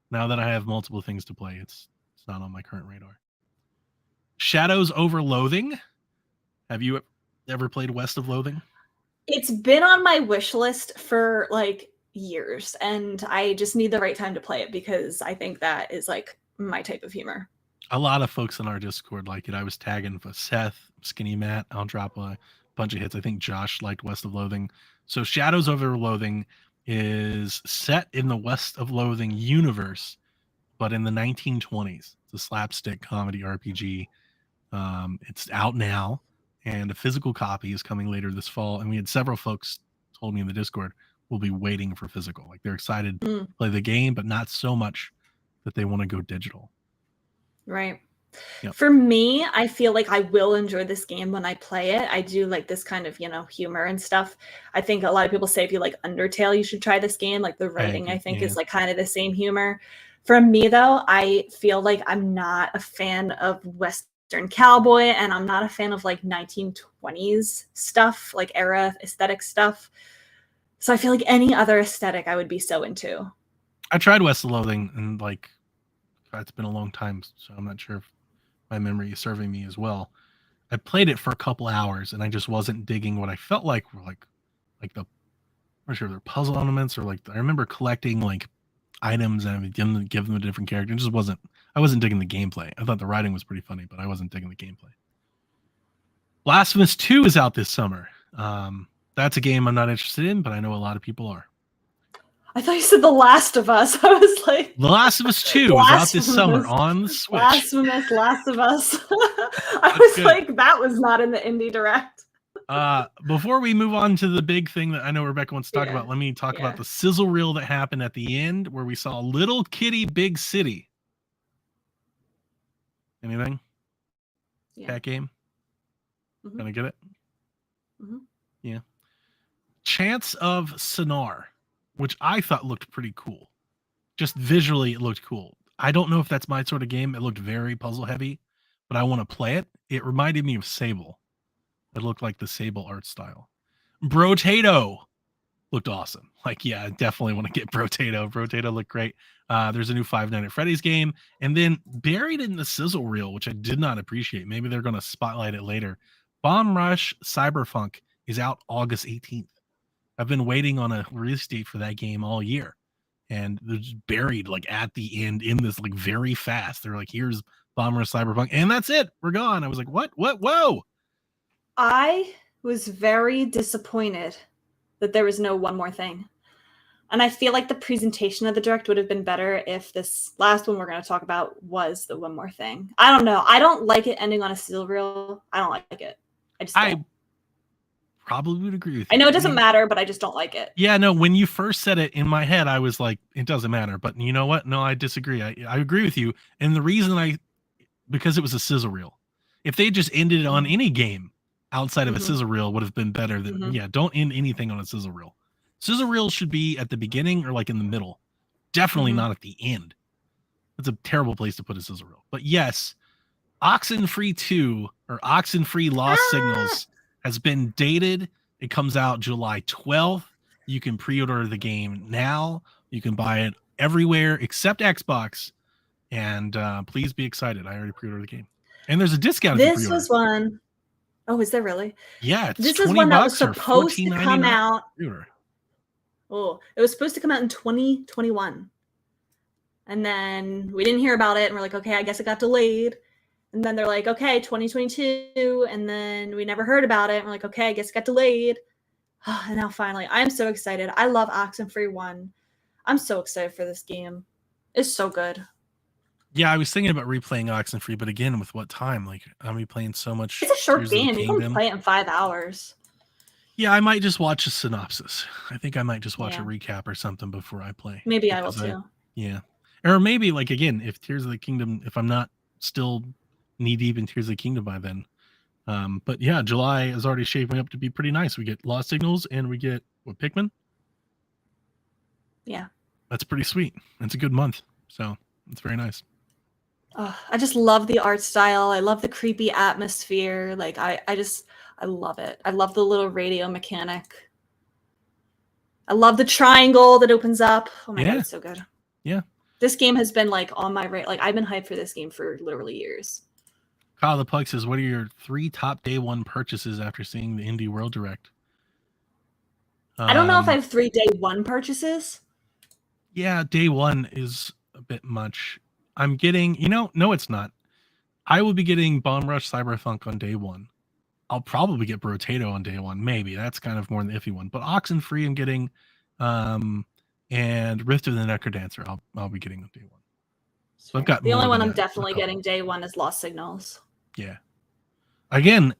Now that I have multiple things to play, it's not on my current radar. Shadows over Loathing. Have you ever played West of Loathing? It's been on my wish list for like years, and I just need the right time to play it because I think that is like my type of humor. A lot of folks in our Discord like it. I was tagging for Seth, Skinny Matt. I'll drop a bunch of hits. I think Josh liked West of Loathing. So Shadows over Loathing is set in the West of Loathing universe, but in the 1920s. It's a slapstick comedy RPG. It's out now, and a physical copy is coming later this fall. And we had several folks told me in the Discord will be waiting for physical. Like they're excited to play the game, but not so much that they want to go digital. Right. Yep. For me, I feel like I will enjoy this game when I play it. I do like this kind of, humor and stuff. I think a lot of people say if you like Undertale, you should try this game. Like the writing, I think, is like kind of the same humor. For me, though, I feel like I'm not a fan of Western cowboy, and I'm not a fan of like 1920s stuff, like era aesthetic stuff. So I feel like any other aesthetic I would be so into. I tried West of Loathing, and like it's been a long time, so I'm not sure if my memory is serving me as well. I played it for a couple hours, and I just wasn't digging what I felt like were like the, I'm not sure if they're puzzle elements or like I remember collecting like items and I would give them a different character. It just wasn't. I wasn't digging the gameplay. I thought the writing was pretty funny, but I wasn't digging the gameplay. Blasphemous 2 is out this summer. That's a game I'm not interested in, but I know a lot of people are. I thought you said The Last of Us. I was like, The Last of Us 2 is out this summer on the Switch. Blasphemous Last of Us. I was good. Like, that was not in the Indie Direct. Before we move on to the big thing that I know Rebecca wants to talk about, let me talk about the sizzle reel that happened at the end where we saw Little Kitty Big City. Anything? Cat game? Mm-hmm. Gonna get it? Mm-hmm. Yeah. Chants of Sonar, which I thought looked pretty cool. Just visually, it looked cool. I don't know if that's my sort of game. It looked very puzzle heavy, but I want to play it. It reminded me of Sable. It looked like the Sable art style. Brotato looked awesome. Like, yeah, I definitely want to get Brotato. Brotato looked great. There's a new Five Nights at Freddy's game. And then buried in the sizzle reel, which I did not appreciate. Maybe they're going to spotlight it later. Bomb Rush Cyberpunk is out August 18th. I've been waiting on a release date for that game all year. And they're just buried like at the end in this like very fast. They're like, here's Bomb Rush Cyberpunk. And that's it. We're gone. I was like, what? Whoa. I was very disappointed that there was no one more thing. And I feel like the presentation of the Direct would have been better if this last one we're going to talk about was the one more thing. I don't know. I don't like it ending on a sizzle reel. I don't like it. I probably would agree with you. I know it doesn't matter, but I just don't like it. Yeah, no, when you first said it in my head, I was like, it doesn't matter. But you know what? No, I disagree. I agree with you. And the reason because it was a sizzle reel. If they just ended it on any game outside of a sizzle reel would have been better than, don't end anything on a sizzle reel. Sizzle reel should be at the beginning or like in the middle. Definitely not at the end. That's a terrible place to put a sizzle reel. But yes, Oxenfree 2 or Oxenfree Lost Signals has been dated. It comes out July 12th. You can pre-order the game now. You can buy it everywhere except Xbox. And please be excited. I already pre-ordered the game. And there's a discount. This was one. Oh, is there really? Yeah, it's this $20 is one that was supposed to come out. Pre-order. Oh, it was supposed to come out in 2021. And then we didn't hear about it. And we're like, okay, I guess it got delayed. And then they're like, okay, 2022. And then we never heard about it. And we're like, okay, I guess it got delayed. And now finally, I'm so excited. I love Oxenfree 1. I'm so excited for this game. It's so good. Yeah, I was thinking about replaying Oxenfree, but again, with what time? Like, I'm be playing so much. It's a short game. You can play it in 5 hours. Yeah, I might just watch a synopsis. I think I might just watch a recap or something before I play. Maybe I will too. Yeah. Or maybe, like, again, if Tears of the Kingdom, if I'm not still knee-deep in Tears of the Kingdom by then. But yeah, July is already shaping up to be pretty nice. We get Lost Signals and we get, Pikmin? Yeah. That's pretty sweet. It's a good month. So it's very nice. Oh, I just love the art style. I love the creepy atmosphere. Like I love it. I love the little radio mechanic. I love the triangle that opens up. Oh my god, it's so good. Yeah. This game has been like on my like I've been hyped for this game for literally years. Kyle the Pug says, what are your 3 top day one purchases after seeing the Indie World Direct? I don't know if I have 3 day one purchases. Yeah, day one is a bit much. I'm getting, no, it's not. I will be getting Bomb Rush Cyberpunk on day one. I'll probably get Brotato on day one. Maybe that's kind of more the iffy one. But Oxenfree I'm getting, and Rift of the Necrodancer I'll be getting on day one. So I've got the only more one than I'm that. definitely getting day one is Lost Signals. Yeah. Again,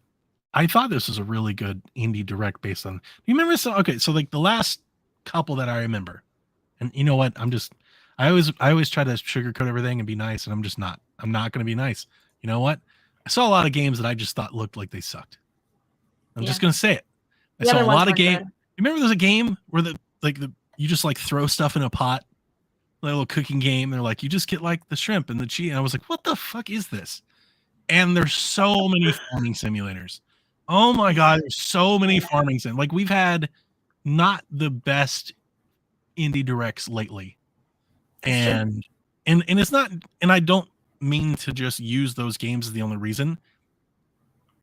I thought this was a really good indie direct based on. You remember? So like the last couple that I remember, and you know what? I always try to sugarcoat everything and be nice, and I'm just not. I'm not going to be nice. You know what? I saw a lot of games that I just thought looked like they sucked. I'm just going to say it. I saw a lot of games. Remember, there's a game where you just like throw stuff in a pot, like a little cooking game. They're like, you just get like the shrimp and the cheese. And I was like, what the fuck is this? And there's so many farming simulators. Oh my god, there's so many farming simulators. Like we've had not the best indie directs lately. And it's not, and I don't mean to just use those games as the only reason.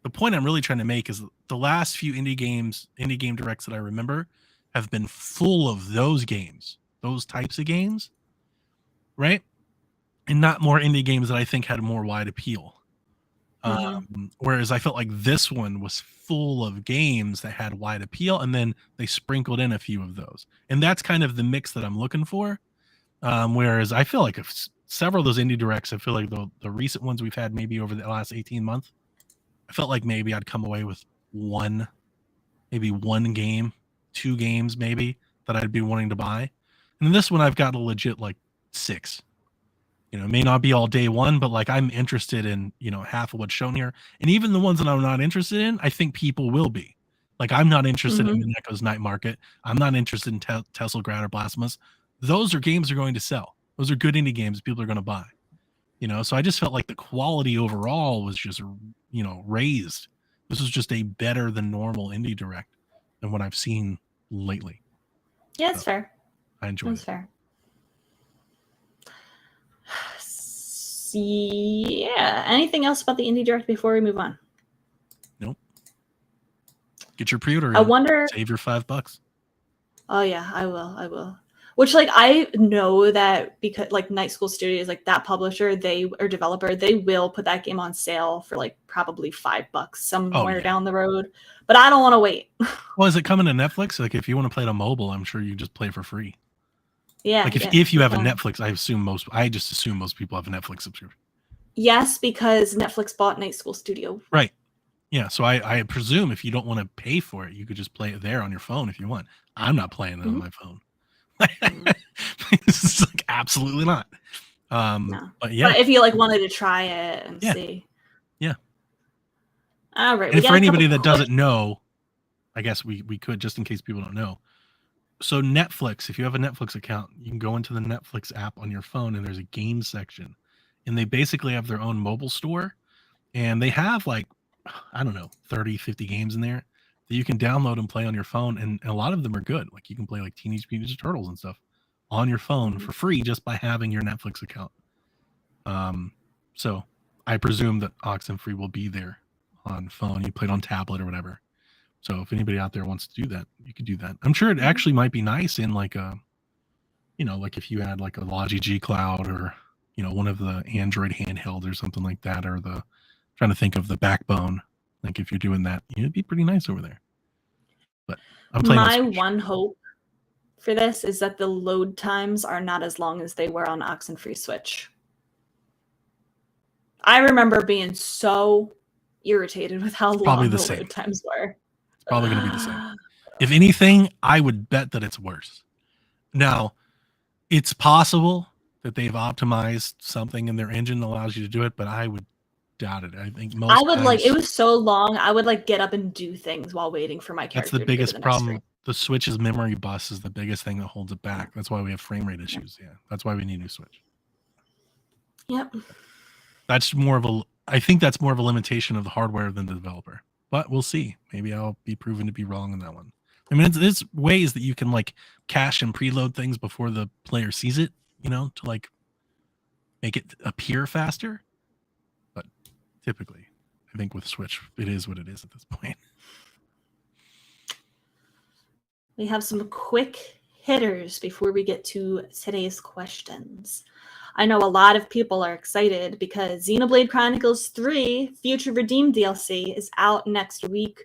The point I'm really trying to make is the last few indie game directs that I remember have been full of those games, those types of games, right? And not more indie games that I think had more wide appeal. Whereas I felt like this one was full of games that had wide appeal, and then they sprinkled in a few of those. And that's kind of the mix that I'm looking for. Whereas I feel like several of those indie directs, I feel like the recent ones we've had maybe over the last 18 months, I felt like maybe I'd come away with one game, 2 games maybe that I'd be wanting to buy. And in this one, I've got a legit like 6. It may not be all day one, but like I'm interested in, half of what's shown here. And even the ones that I'm not interested in, I think people will be. Like I'm not interested in Mineko's Night Market. I'm not interested in Tesselgrad or Blasphemous. Those are games that are going to sell. Those are good indie games people are going to buy. So I just felt like the quality overall was just, raised. This was just a better than normal indie direct than what I've seen lately. Yeah, it's fair. I enjoyed it. It's fair. Yeah. Anything else about the indie direct before we move on? Nope. Get your pre-order. I wonder. Save your $5. Oh yeah, I will. Which like I know that because like Night School Studios, like that publisher, developer, they will put that game on sale for like probably $5 somewhere down the road. But I don't want to wait. Well, is it coming to Netflix? Like if you want to play it on mobile, I'm sure you just play for free. Yeah. Like if you have a Netflix, I just assume most people have a Netflix subscription. Yes, because Netflix bought Night School Studio. Right. Yeah. So I presume if you don't want to pay for it, you could just play it there on your phone if you want. I'm not playing it on my phone. This is like absolutely not. No. But yeah. But if you like wanted to try it and see. Yeah. All right. And for anybody that doesn't know, I guess we could, just in case people don't know. So Netflix, if you have a Netflix account, you can go into the Netflix app on your phone and there's a game section. And they basically have their own mobile store. And they have like, I don't know, 30, 50 games in there that you can download and play on your phone. And a lot of them are good. Like you can play like Teenage Mutant Ninja Turtles and stuff on your phone for free just by having your Netflix account. So I presume that Oxenfree will be there on phone. You play it on tablet or whatever. So if anybody out there wants to do that, you could do that. I'm sure it actually might be nice in like a, like if you had like a Logi G Cloud or, one of the Android handheld or something like that, or trying to think of the Backbone. Like if you're doing that, it'd be pretty nice over there. But I'm playing. My one hope for this is that the load times are not as long as they were on Oxenfree Switch. I remember being so irritated with how long the load times were. It's probably going to be the same. If anything, I would bet that it's worse. Now, it's possible that they've optimized something in their engine that allows you to do it, but I would doubt it. I think most I would times, it was so long, I would like get up and do things while waiting for my character. That's the biggest problem. the Switch's memory bus is the biggest thing that holds it back. That's why we have frame rate issues. Yeah, that's why we need a new Switch. Yep. That's more of a. I think that's more of a limitation of the hardware than the developer. But we'll see. Maybe I'll be proven to be wrong on that one. I mean, there's ways that you can like cache and preload things before the player sees it. You know, to like make it appear faster. But typically, I think with Switch, it is what it is at this point. We have some quick hitters before we get to today's questions. I know a lot of people are excited because Xenoblade Chronicles 3 Future Redeemed DLC is out next week.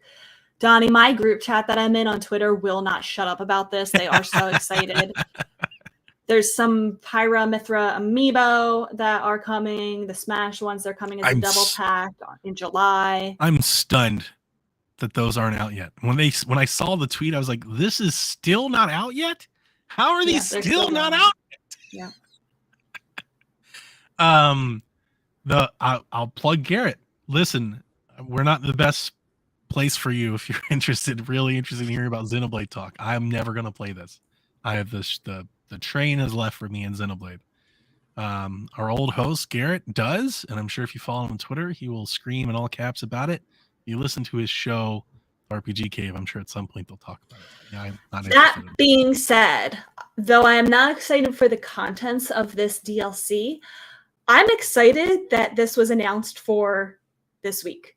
Donnie, my group chat that I'm in on Twitter will not shut up about this. They are so excited. There's some Pyra Mithra amiibo that are coming. The Smash ones are coming as a double pack in July. I'm stunned that those aren't out yet. When I saw the tweet, I was like, "This is still not out yet? How are these still not out yet?" Yeah. I'll plug Garrett. Listen, we're not the best place for you if you're really interested in hearing about Xenoblade talk. I'm never gonna play this. I have the train has left for me in Xenoblade. Our old host Garrett does, and I'm sure if you follow him on Twitter, he will scream in all caps about it. You listen to his show, RPG Cave. I'm sure at some point they'll talk about it. Yeah, I'm not that being said, though I am not excited for the contents of this DLC, I'm excited that this was announced for this week.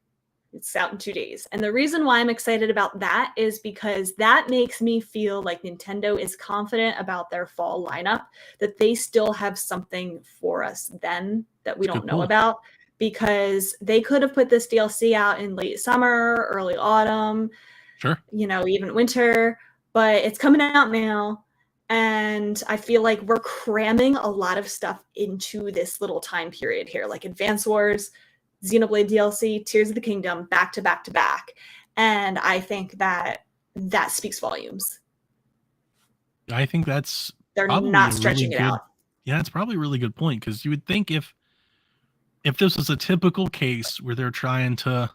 It's out in 2 days. And the reason why I'm excited about that is because that makes me feel like Nintendo is confident about their fall lineup, that they still have something for us then that we don't know about. Because they could have put this DLC out in late summer, early autumn, sure, even winter, but it's coming out now. And I feel like we're cramming a lot of stuff into this little time period here, like Advance Wars, Xenoblade DLC, Tears of the Kingdom, back to back to back. And I think that speaks volumes. I think they're not stretching really it out. Yeah, it's probably a really good point, because you would think if this was a typical case where they're trying to,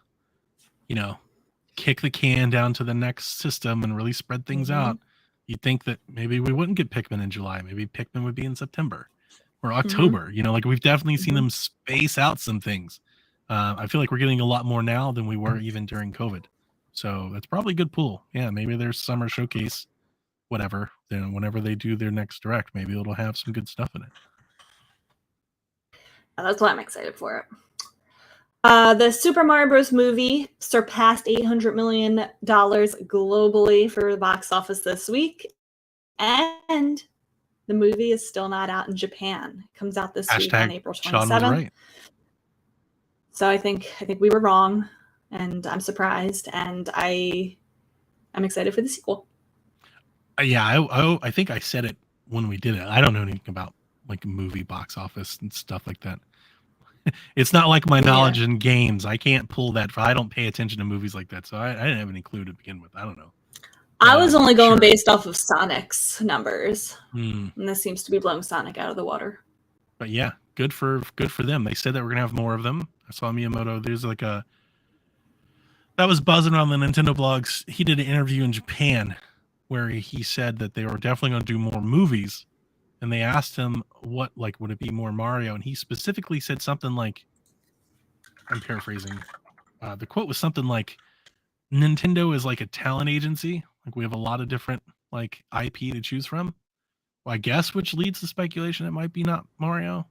kick the can down to the next system and really spread things out, you'd think that maybe we wouldn't get Pikmin in July. Maybe Pikmin would be in September or October. Like we've definitely seen them space out some things. I feel like we're getting a lot more now than we were even during COVID. So that's probably a good pool. Yeah, maybe their summer showcase, whatever. Then whenever they do their next direct, maybe it'll have some good stuff in it. That's why I'm excited for it. The Super Mario Bros. Movie surpassed $800 million globally for the box office this week. And the movie is still not out in Japan. It comes out this week on April 27th. Sean was right. So I think we were wrong, and I'm surprised, and I'm excited for the sequel. Yeah, I think I said it when we did it. I don't know anything about like movie box office and stuff like that. It's not like my knowledge in games. I can't pull that. I don't pay attention to movies like that, so I didn't have any clue to begin with. I don't know. I was only going based off of Sonic's numbers, and this seems to be blowing Sonic out of the water. But yeah, good for them. They said that we're gonna have more of them. I saw Miyamoto. There's like that was buzzing around the Nintendo blogs. He did an interview in Japan where he said that they were definitely going to do more movies, and they asked him what, like, would it be more Mario, and he specifically said something like, I'm paraphrasing, the quote was something like, Nintendo is like a talent agency, like we have a lot of different like IP to choose from. Well, I guess, which leads to speculation it might be not Mario.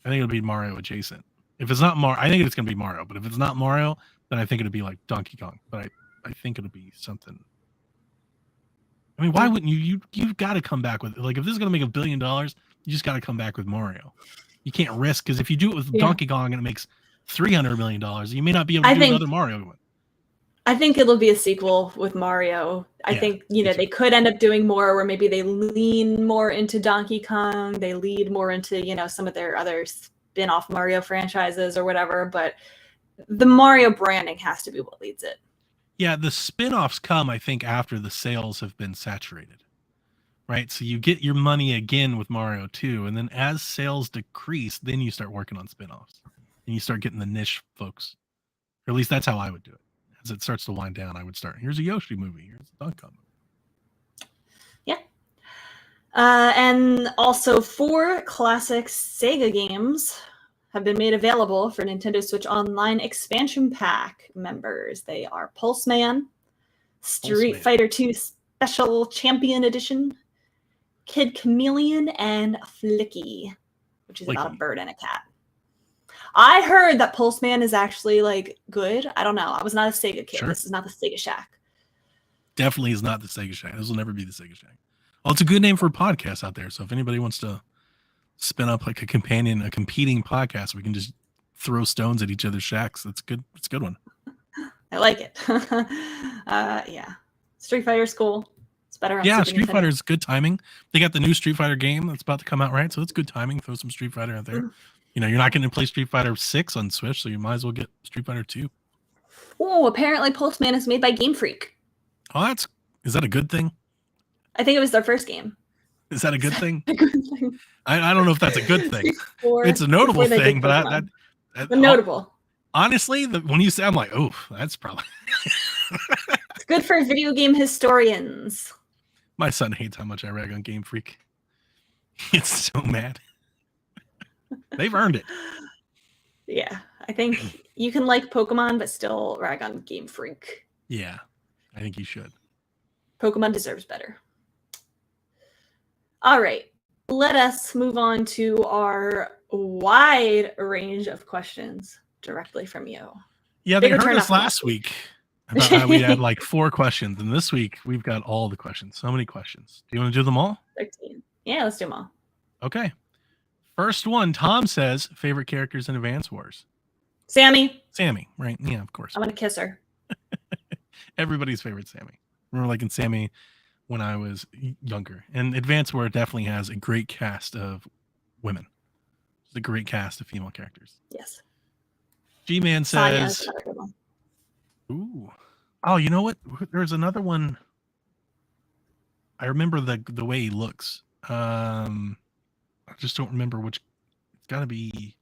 I think it'll be Mario adjacent. If it's not Mario, I think it's going to be Mario, but if it's not Mario, then I think it'll be like Donkey Kong, but I think it'll be something. I mean, why wouldn't you've got to come back with, like, if this is going to make $1 billion, you just got to come back with Mario. You can't risk, because if you do it with Donkey Kong and it makes $300 million, you may not be able to do another Mario one. I think it'll be a sequel with Mario. I think, they could end up doing more where maybe they lean more into Donkey Kong. They lead more into, some of their other spin-off Mario franchises or whatever. But the Mario branding has to be what leads it. Yeah, the spin-offs come, I think, after the sales have been saturated, right? So you get your money again with Mario 2, and then as sales decrease, then you start working on spin-offs. And you start getting the niche folks. Or at least that's how I would do it. As it starts to wind down, I would start, here's a Yoshi movie, here's a Donkey Kong movie. And also 4 classic Sega games have been made available for Nintendo Switch Online expansion pack members. They are Pulseman, Street Pulseman. Fighter II Special Champion Edition, Kid Chameleon, and Flicky, which is about a Flicky. bird and a cat. I heard that Pulseman is actually like good. I don't know. I was not a Sega kid. Sure. This is not the Sega Shack. Definitely is not the Sega Shack. This will never be the Sega Shack. Well, it's a good name for a podcast out there. So if anybody wants to spin up like a competing podcast, we can just throw stones at each other's shacks. That's good. It's a good one. I like it. Yeah. Street Fighter's cool. It's better on Yeah, Super Street Nintendo. Fighter is good timing. They got the new Street Fighter game that's about to come out, right? So it's good timing. Throw some Street Fighter out there. You know, you're not going to play Street Fighter 6 on Switch, so you might as well get Street Fighter 2. Oh, apparently Pulseman is made by Game Freak. Oh, is that a good thing? I think it was their first game. Is that a good thing? A good thing. I don't know if that's a good thing. Before- It's a notable before they did thing, but Pokemon. that But notable. honestly, when you say, I'm like, oh, that's probably. It's good for video game historians. My son hates how much I rag on Game Freak. He's so mad. They've earned it. Yeah, I think you can like Pokemon, but still rag on Game Freak. Yeah, I think you should. Pokemon deserves better. All right, let us move on to our wide range of questions directly from you. Yeah, they Bigger heard turn us off from last week about how we had like 4 questions, and this week we've got all the questions. So many questions. Do you want to do them all? 13. Yeah, let's do them all. Okay. First one, Tom says favorite characters in Advance Wars. Sammy, Sammy, right? Yeah, of course. I'm gonna kiss her. Everybody's favorite Sammy. Remember liking Sammy when I was younger. And Advance Wars definitely has a great cast of women. It's a great cast of female characters. Yes. G-Man Sonya is says, another good one. ooh. Oh, you know what? There's another one. I remember the way he looks. I just don't remember which. It's got to be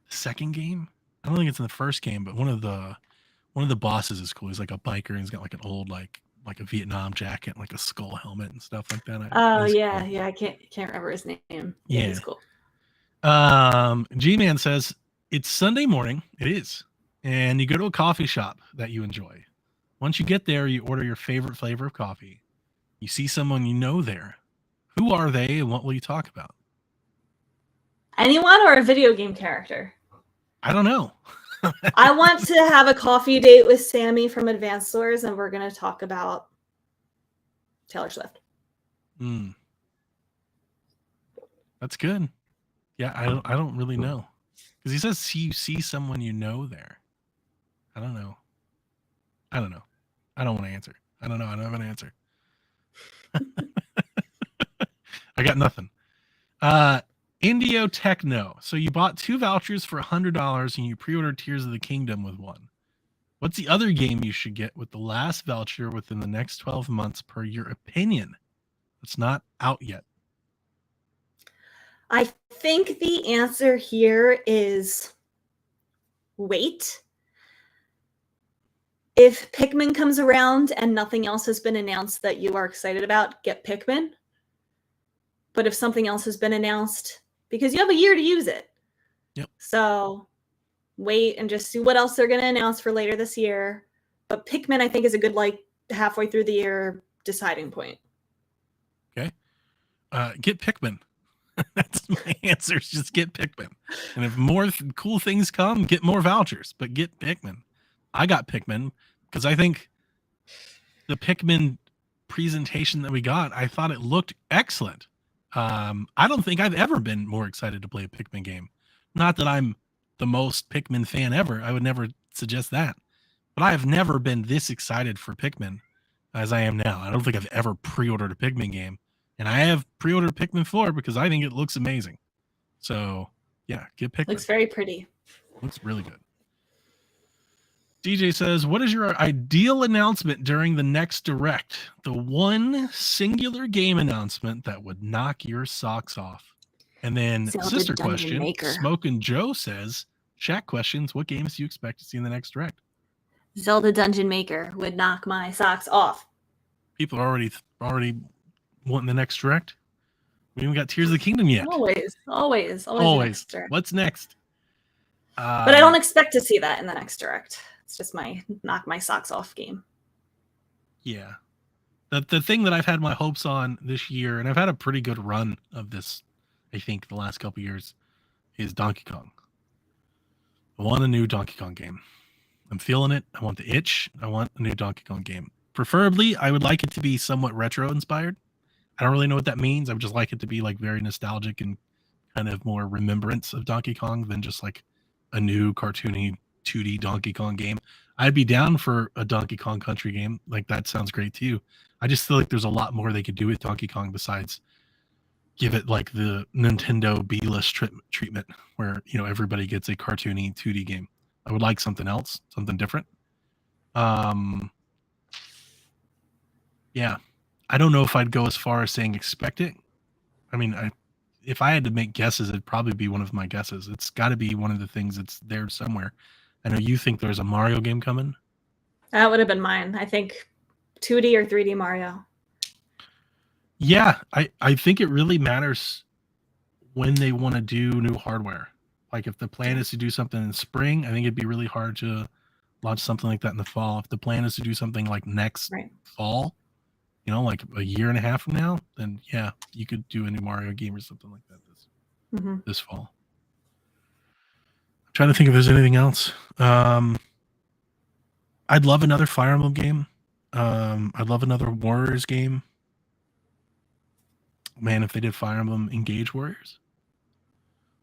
the second game. I don't think it's in the first game, but one of the bosses is cool. He's like a biker and he's got like an old like a Vietnam jacket, and like a skull helmet and stuff like that. Oh He's yeah, cool. yeah. I can't remember his name. Yeah, Yeah. he's cool. G-Man says it's Sunday morning. It is, and you go to a coffee shop that you enjoy. Once you get there, you order your favorite flavor of coffee. You see someone you know there. Who are they, and what will you talk about? Anyone or a video game character? I don't know. I want to have a coffee date with Sammy from Advanced Wars, and we're going to talk about Taylor Swift. That's good. Yeah, I don't really know, because he says you see someone you know there. I don't know. I don't want to answer. I don't know. I don't have an answer. I got nothing. Indio Techno. So you bought 2 vouchers for $100 and you pre-ordered Tears of the Kingdom with one. What's the other game you should get with the last voucher within the next 12 months per your opinion? It's not out yet. I think the answer here is wait. If Pikmin comes around and nothing else has been announced that you are excited about, get Pikmin. But if something else has been announced, because you have a year to use it. Yep. So wait and just see what else they're going to announce for later this year. But Pikmin, I think, is a good, like, halfway through the year deciding point. Okay. Get Pikmin. That's my answer. Is just get Pikmin. And if more cool things come, get more vouchers. But get Pikmin. I got Pikmin because I think the Pikmin presentation that we got, I thought it looked excellent. I don't think I've ever been more excited to play a Pikmin game. Not that I'm the most Pikmin fan ever. I would never suggest that. But I have never been this excited for Pikmin as I am now. I don't think I've ever pre-ordered a Pikmin game. And I have pre-ordered Pikmin 4 because I think it looks amazing. So, yeah, get Pikmin. Looks very pretty. Looks really good. DJ says, what is your ideal announcement during the next Direct? The one singular game announcement that would knock your socks off. And then Zelda sister Dungeon question, Maker. Smokin' Joe says, chat questions, what games do you expect to see in the next Direct? Zelda Dungeon Maker would knock my socks off. People are already want the next direct? We haven't got Tears of the Kingdom yet. Always. Always. What's next? But I don't expect to see that in the next direct. It's just my knock my socks off game. Yeah. The thing that I've had my hopes on this year, and I've had a pretty good run of this, I think, the last couple years, is Donkey Kong. I want a new Donkey Kong game. I'm feeling it. I want the itch. I want a new Donkey Kong game. Preferably, I would like it to be somewhat retro inspired. I don't really know what that means. I would just like it to be like very nostalgic and kind of more remembrance of Donkey Kong than just like a new cartoony 2D Donkey Kong game. I'd be down for a Donkey Kong Country game. Like, that sounds great too. I just feel like there's a lot more they could do with Donkey Kong besides give it like the Nintendo B-list treatment where, you know, everybody gets a cartoony 2D game. I would like something else, something different. Yeah. I don't know if I'd go as far as saying expect it. I mean, if I had to make guesses, it'd probably be one of my guesses. It's got to be one of the things that's there somewhere. I know you think there's a Mario game coming. That would have been mine. I think 2D or 3D Mario. Yeah, I think it really matters when they want to do new hardware. Like, if the plan is to do something in spring, I think it'd be really hard to launch something like that in the fall. If the plan is to do something like next fall, you know, like a year and a half from now, then yeah, you could do a new Mario game or something like that this fall. I'm trying to think if there's anything else. I'd love another Fire Emblem game. I'd love another Warriors game. Man, if they did Fire Emblem Engage Warriors,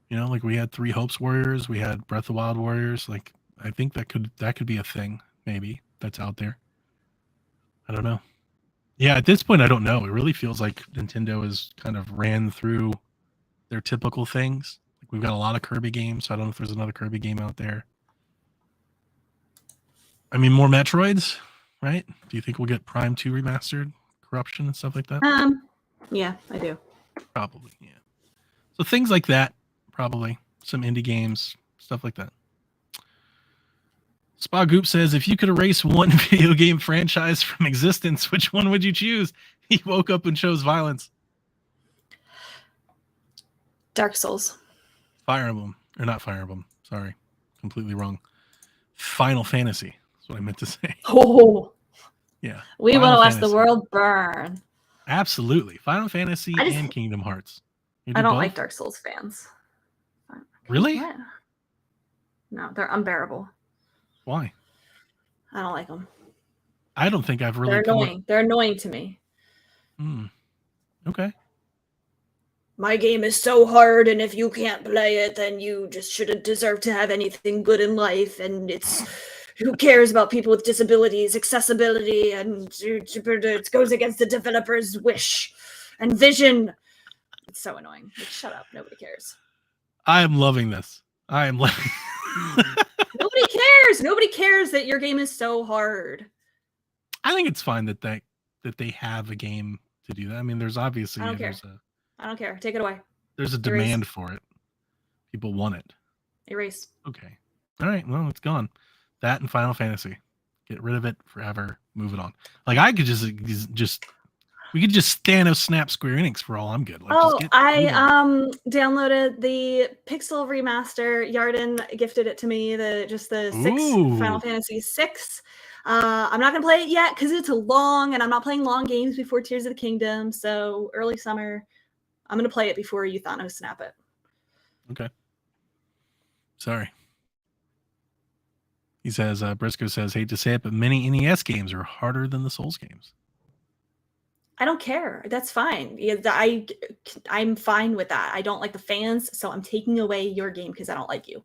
you know, like we had Three Hopes Warriors, we had Breath of the Wild Warriors. Like, I think that could be a thing, maybe, that's out there. I don't know. Yeah, at this point, I don't know. It really feels like Nintendo has kind of ran through their typical things. Like, we've got a lot of Kirby games, so I don't know if there's another Kirby game out there. I mean, more Metroids, right? Do you think we'll get Prime 2 remastered, Corruption and stuff like that? Yeah, I do. Probably, yeah. So things like that, probably. Some indie games, stuff like that. Spa Goop says, if you could erase one video game franchise from existence, which one would you choose? He woke up and chose violence. Dark Souls. Fire Emblem. Or not Fire Emblem. Sorry. Completely wrong. Final Fantasy. That's what I meant to say. Oh. Yeah. We want to watch the world burn. Absolutely. Final Fantasy and Kingdom Hearts. I don't like Dark Souls fans. Really? What? No, they're unbearable. Why? I don't like them. I don't think I've really. They're annoying. They're annoying to me. Okay. My game is so hard, and if you can't play it, then you just shouldn't deserve to have anything good in life. And it's who cares about people with disabilities, accessibility, and it goes against the developer's wish and vision. It's so annoying. Like, shut up. Nobody cares. I am loving this. I am loving. Nobody cares. Nobody cares that your game is so hard. I think it's fine that they have a game to do that. I mean, there's obviously I don't care. I don't care. Take it away. There's a demand for it. People want it. Erase. Okay. All right. Well, it's gone. That and Final Fantasy. Get rid of it forever. Move it on. Like, I could just we could just Thanos snap Square Enix for all I'm good. Like, I downloaded the Pixel remaster. Yarden gifted it to me. The 6 Final Fantasy 6. I'm not gonna play it yet because it's long, and I'm not playing long games before Tears of the Kingdom. So early summer, I'm gonna play it before you Thanos snap it. Okay. Sorry. He says, Briscoe says, hate to say it, but many NES games are harder than the Souls games. I don't care. That's fine. I'm fine with that. I don't like the fans, so I'm taking away your game because I don't like you.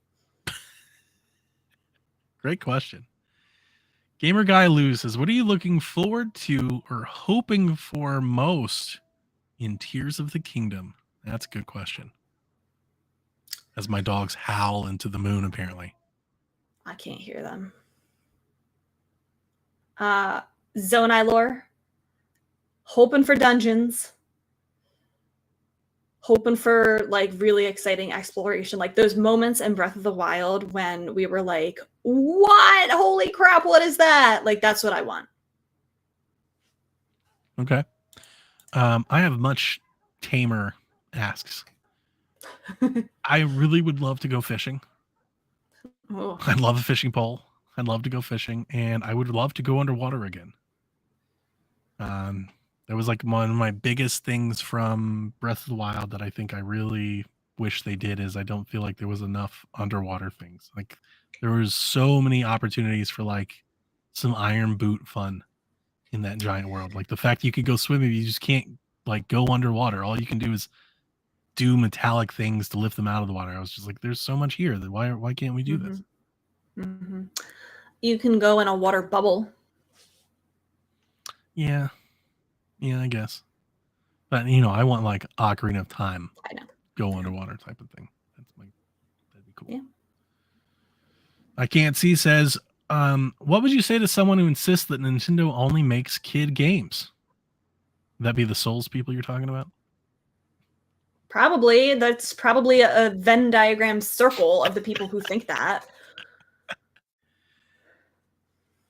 Great question. Gamer Guy Lou says, what are you looking forward to or hoping for most in Tears of the Kingdom? That's a good question. As my dogs howl into the moon, apparently. I can't hear them. Zonai lore. Hoping for dungeons. Hoping for like really exciting exploration. Like those moments in Breath of the Wild when we were like, what? Holy crap, what is that? Like, that's what I want. Okay. I have much tamer asks. I really would love to go fishing. Oh. I love a fishing pole. I'd love to go fishing, and I would love to go underwater again. That was like one of my biggest things from Breath of the Wild that I think I really wish they did is I don't feel like there was enough underwater things. Like there was so many opportunities for like some iron boot fun in that giant world. Like the fact you could go swimming, you just can't like go underwater. All you can do is do metallic things to lift them out of the water. I was just like, there's so much here. That why can't we do this? Mm-hmm. You can go in a water bubble. Yeah, I guess. But I want like Ocarina of Time. I know. Go underwater type of thing. That'd be cool. Yeah. I Can't See says, what would you say to someone who insists that Nintendo only makes kid games? Would that be the Souls people you're talking about? Probably. That's probably a Venn diagram circle of the people who think that.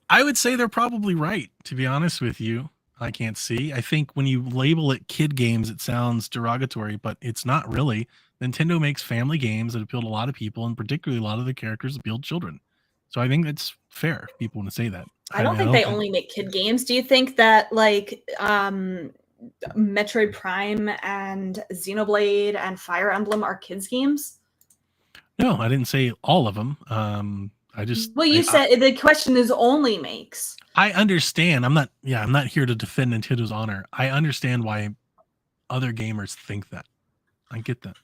I would say they're probably right, to be honest with you. I Can't See. I think when you label it kid games, it sounds derogatory, but it's not really. Nintendo makes family games that appeal to a lot of people, and particularly a lot of the characters appeal to children. So I think that's fair if people want to say that. I don't think they only make kid games. Do you think that like Metroid Prime and Xenoblade and Fire Emblem are kids games? No, I didn't say all of them. You said the question is only makes. I understand. I'm not here to defend Nintendo's honor. I understand why other gamers think that. I get that.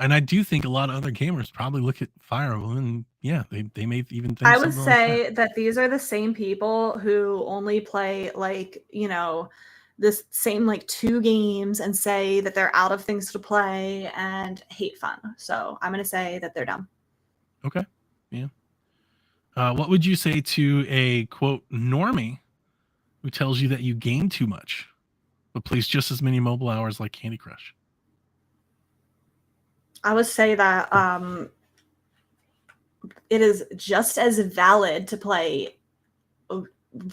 And I do think a lot of other gamers probably look at Fire Emblem and they may even think I would say that these are the same people who only play like, this same like 2 games and say that they're out of things to play and hate fun. So I'm going to say that they're dumb. Okay. Yeah. What would you say to a quote normie who tells you that you gain too much, but plays just as many mobile hours like Candy Crush? I would say that it is just as valid to play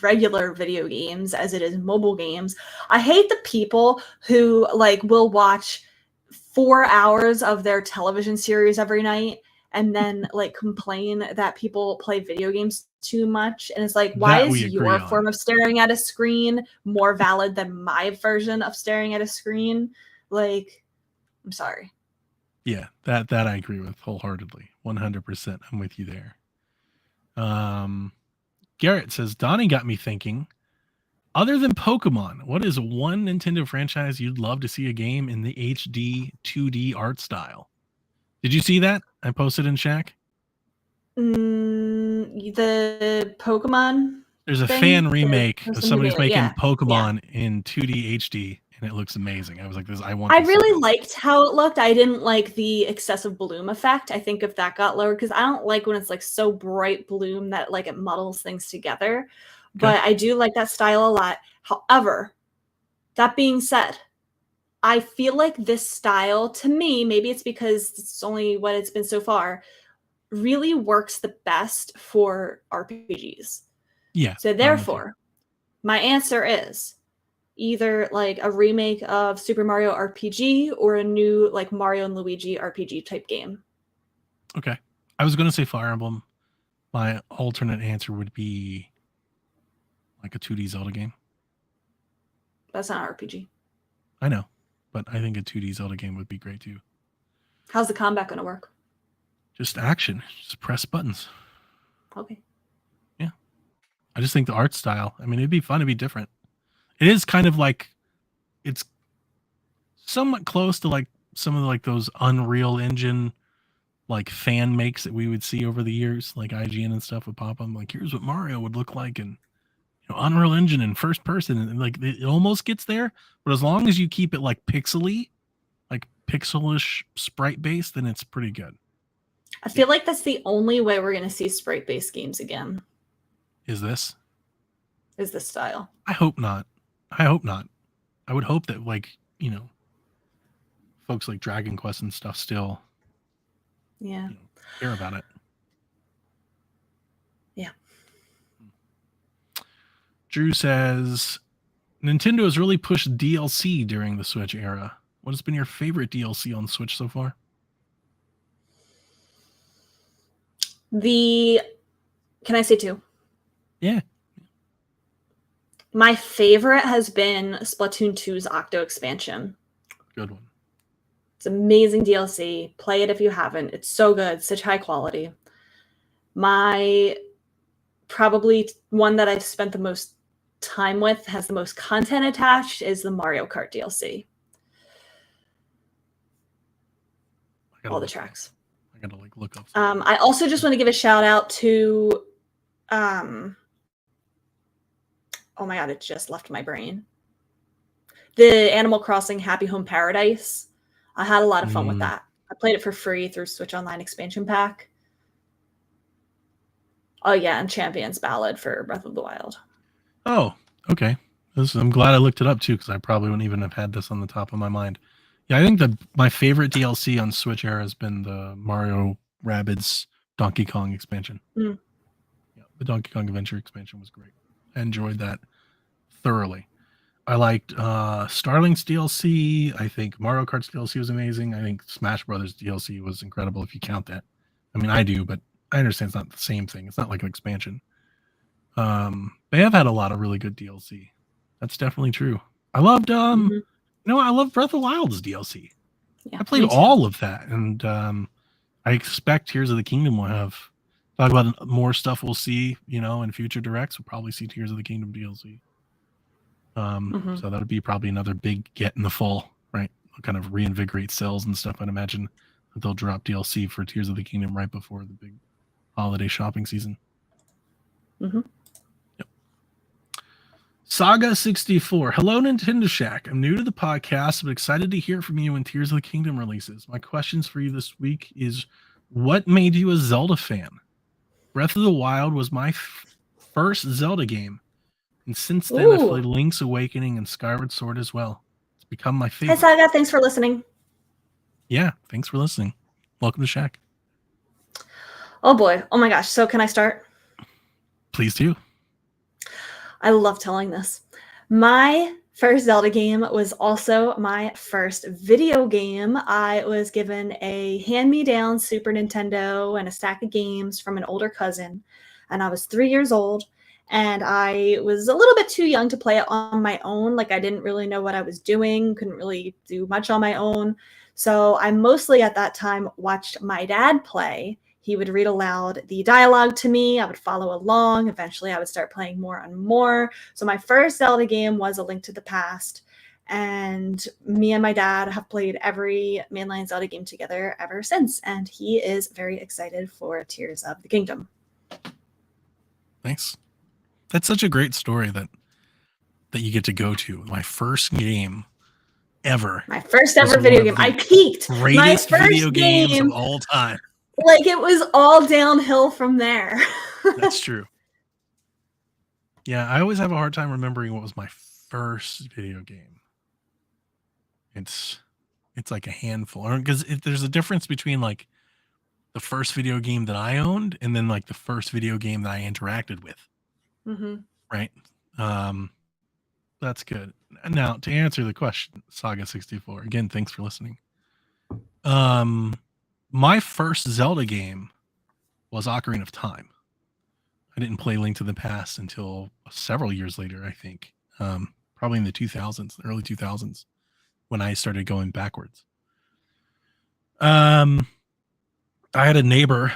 regular video games as it is mobile games. I hate the people who like will watch 4 hours of their television series every night and then like complain that people play video games too much. And it's like, why is your form of staring at a screen more valid than my version of staring at a screen? Like, I'm sorry. Yeah, that I agree with wholeheartedly. 100%. I'm with you there. Garrett says, Donnie got me thinking, other than Pokemon, what is one Nintendo franchise you'd love to see a game in the HD 2D art style? Did you see that? I posted in Shack. The Pokemon. There's a fan remake of somebody who's making Pokemon in 2D HD, and it looks amazing. I was like, I really liked how it looked. I didn't like the excessive bloom effect. I think if that got lowered, because I don't like when it's like so bright bloom that like it muddles things together. Okay. But I do like that style a lot. However, that being said, I feel like this style, to me, maybe it's because it's only what it's been so far, really works the best for RPGs. Yeah. So therefore, my answer is either like a remake of Super Mario RPG or a new like Mario and Luigi RPG type game. Okay. I was going to say Fire Emblem. My alternate answer would be like a 2D Zelda game. That's not an RPG. I know, but I think a 2D Zelda game would be great too. How's the combat going to work? Just action. Just press buttons. Okay. Yeah. I just think the art style, I mean, it'd be fun to be different. It is kind of like, it's somewhat close to like some of the, like those Unreal Engine like fan makes that we would see over the years, like IGN and stuff would pop up. Like, here's what Mario would look like in Unreal Engine in first person, and like it almost gets there. But as long as you keep it like pixely, like pixelish sprite based, then it's pretty good. I feel like that's the only way we're going to see sprite based games again. Is this style? I hope not. I would hope that like, folks like Dragon Quest and stuff still care about it. Yeah. Drew says Nintendo has really pushed DLC during the Switch era. What has been your favorite DLC on Switch so far? Can I say two? Yeah. My favorite has been Splatoon 2's Octo expansion. Good one. It's amazing DLC. Play it if you haven't. It's so good. Such high quality. My probably one that I've spent the most time with, has the most content attached, is the Mario Kart DLC. All the tracks. I gotta like look up. I also just want to give a shout out to oh my god, it just left my brain. The Animal Crossing Happy Home Paradise. I had a lot of fun with that. I played it for free through Switch Online expansion pack. Oh yeah, and Champions Ballad for Breath of the Wild. Oh, okay. I'm glad I looked it up too, because I probably wouldn't even have had this on the top of my mind. Yeah, I think my favorite DLC on Switch era has been the Mario Rabbids Donkey Kong expansion. Mm. Yeah, the Donkey Kong Adventure expansion was great. I enjoyed that thoroughly. I liked Starlink's DLC. I think Mario Kart's DLC was amazing. I think Smash Brothers DLC was incredible if you count that. I mean, I do, but I understand it's not the same thing. It's not like an expansion. They have had a lot of really good DLC. That's definitely true. I loved I love Breath of the Wild's DLC. Yeah, I played all of that, and I expect Tears of the Kingdom will have talk about more stuff we'll see, in future directs. We'll probably see Tears of the Kingdom DLC. So that would be probably another big get in the fall, right? It'll kind of reinvigorate sales and stuff. I'd imagine that they'll drop DLC for Tears of the Kingdom right before the big holiday shopping season. Mm-hmm. Yep. Saga 64. Hello, Nintendo Shack. I'm new to the podcast, but excited to hear from you when Tears of the Kingdom releases. My questions for you this week is, what made you a Zelda fan? Breath of the Wild was my first Zelda game, and since then I've played Link's Awakening and Skyward Sword as well. It's become my favorite. Hey, Saga, thanks for listening. Yeah, thanks for listening. Welcome to Shack. Oh boy. Oh my gosh. So can I start? Please do. I love telling this. My first Zelda game was also my first video game. I was given a hand-me-down Super Nintendo and a stack of games from an older cousin, and I was 3 years old, and I was a little bit too young to play it on my own. Like, I didn't really know what I was doing, couldn't really do much on my own. So I mostly at that time watched my dad play. He would read aloud the dialogue to me. I would follow along. Eventually, I would start playing more and more. So my first Zelda game was A Link to the Past. And me and my dad have played every mainline Zelda game together ever since. And he is very excited for Tears of the Kingdom. Thanks. That's such a great story that you get to go to. My first game ever. My first ever video game. I peaked. Greatest my first video games of all time. Like, it was all downhill from there. That's true. Yeah, I always have a hard time remembering what was my first video game. It's like a handful, because there's a difference between like the first video game that I owned and then like the first video game that I interacted with. Mm-hmm. Right. That's good. Now, to answer the question, Saga 64, again, thanks for listening. My first Zelda game was Ocarina of Time. I didn't play Link to the Past until several years later, I think. Probably in the 2000s, early 2000s, when I started going backwards. I had a neighbor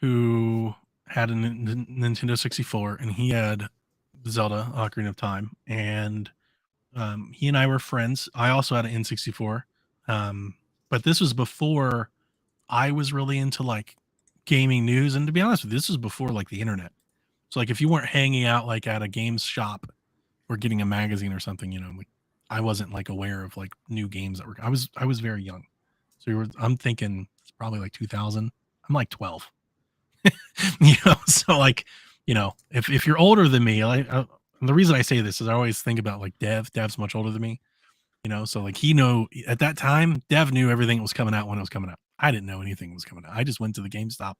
who had a Nintendo 64, and he had Zelda Ocarina of Time, and he and I were friends. I also had an N64, but this was before I was really into like gaming news, and to be honest with you, this was before like the internet. So like if you weren't hanging out like at a games shop or getting a magazine or something, like I wasn't like aware of like new games that were. I was very young, so I'm thinking it's probably like 2000. I'm like 12, So like if you're older than me, and the reason I say this is I always think about like Dev's much older than me, so like at that time Dev knew everything that was coming out when it was coming out. I didn't know anything was coming out. I just went to the GameStop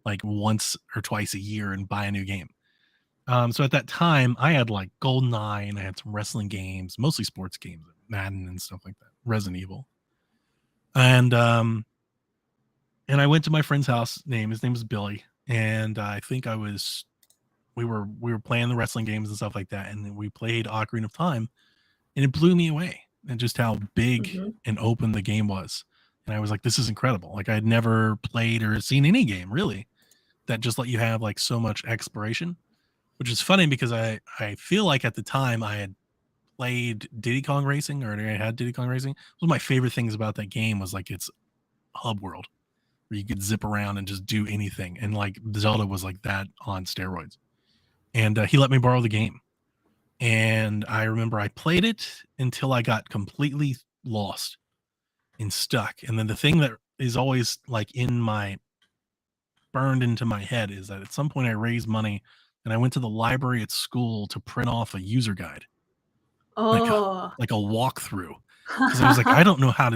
like once or twice a year and buy a new game. So at that time, I had like GoldenEye and I had some wrestling games, mostly sports games, Madden and stuff like that, Resident Evil. And I went to my friend's house. His name was Billy, and I think we were playing the wrestling games and stuff like that, and then we played Ocarina of Time, and it blew me away, and just how big Mhm. and open the game was. And I was like, this is incredible. Like I'd never played or seen any game really that just let you have like so much exploration, which is funny because I feel like at the time I had played Diddy Kong Racing, or I had Diddy Kong Racing. One of my favorite things about that game was like its hub world where you could zip around and just do anything. And like Zelda was like that on steroids. And he let me borrow the game. And I remember I played it until I got completely lost and stuck. And then the thing that is always like burned into my head is that at some point I raised money and I went to the library at school to print off a user guide, like a, Oh. like a walkthrough. Because I was like, I don't know I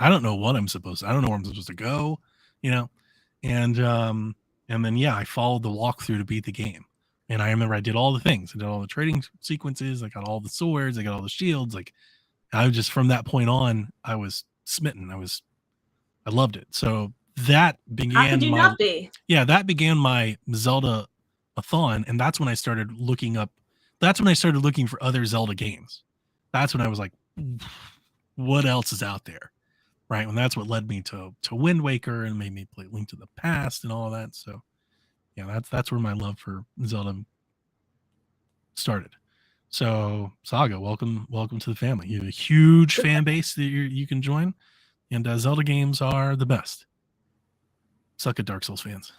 don't know what I'm supposed to, I don't know where I'm supposed to go, you know? And then, yeah, I followed the walkthrough to beat the game. And I remember I did all the things. I did all the trading sequences. I got all the swords. I got all the shields. Like I was just, from that point on, I was smitten. I loved it. So that How could began you my, not be? yeah, that began my Zelda a-thon. And that's when I started looking for other Zelda games. That's when I was like, what else is out there? Right. And that's what led me to Wind Waker and made me play Link to the Past and all of that. So yeah, that's where my love for Zelda started. So Saga, welcome to the family. You have a huge fan base that you can join, and Zelda games are the best. Suck at Dark Souls fans.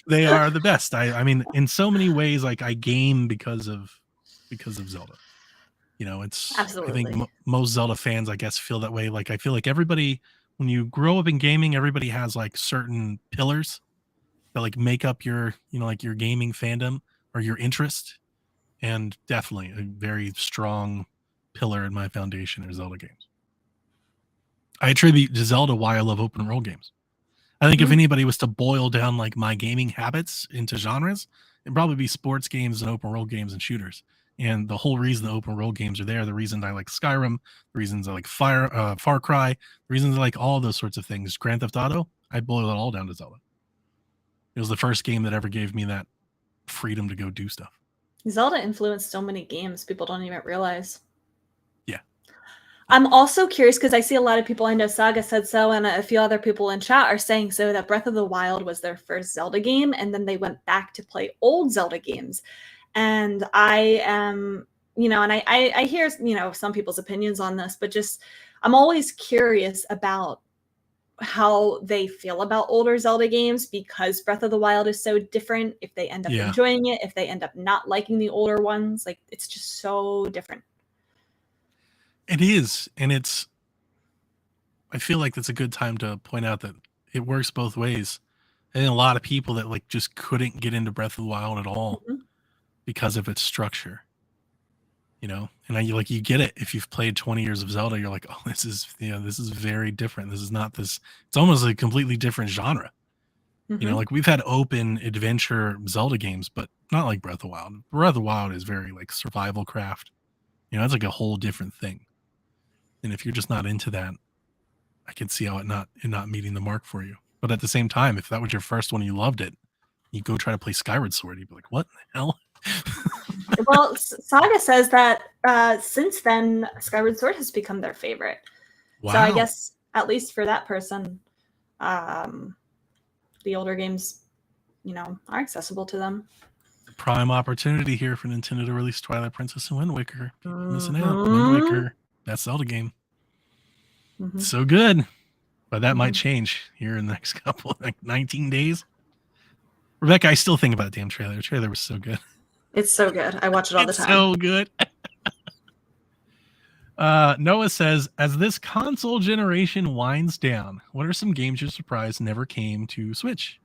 they are the best. I mean, in so many ways, like I game because of Zelda. You know, it's I think Absolutely. most Zelda fans, I guess, feel that way. Like I feel like everybody, when you grow up in gaming, everybody has like certain pillars that like make up your, you know, like your gaming fandom or your interest. And definitely a very strong pillar in my foundation are Zelda games. I attribute to Zelda why I love open world games. I think if Mhm. anybody was to boil down like my gaming habits into genres, it'd probably be sports games and open world games and shooters. And the whole reason the open world games are there, the reason I like Skyrim, the reasons I like Far Cry, the reasons I like all those sorts of things, Grand Theft Auto, I boil it all down to Zelda. It was the first game that ever gave me that freedom to go do stuff. Zelda influenced so many games people don't even realize. Yeah. I'm also curious because I see a lot of people, I know Saga said so, and a few other people in chat are saying so, that Breath of the Wild was their first Zelda game, and then they went back to play old Zelda games. And I am, and I hear, some people's opinions on this, but just I'm always curious about how they feel about older Zelda games because Breath of the Wild is so different. If they end up Yeah. enjoying it, if they end up not liking the older ones, like it's just so different. It is. And I feel like that's a good time to point out that it works both ways. I think a lot of people that like just couldn't get into Breath of the Wild at all Mhm. because of its structure, you know. And you get it if you've played 20 years of Zelda. You're like, oh, this is very different. This is not this. It's almost a completely different genre. You know, Mhm. like we've had open adventure Zelda games, but not like Breath of the Wild. Breath of the Wild is very like survival craft. You know, it's like a whole different thing. And if you're just not into that, I can see how it not meeting the mark for you. But at the same time, if that was your first one and you loved it, you go try to play Skyward Sword, you'd be like, what the hell? Well, Saga says that since then, Skyward Sword has become their favorite. Wow. So I guess at least for that person, the older games, are accessible to them. Prime opportunity here for Nintendo to release Twilight Princess and Wind Waker. People missing out. Mhm. Wind Waker, that Zelda game. Mhm. So good. But that might Mhm. change here in the next couple, like 19 days. Rebecca, I still think about the damn trailer. The trailer was so good. It's so good. I watch it all the It's time. so good. Noah says, as this console generation winds down, what are some games you're surprised never came to Switch?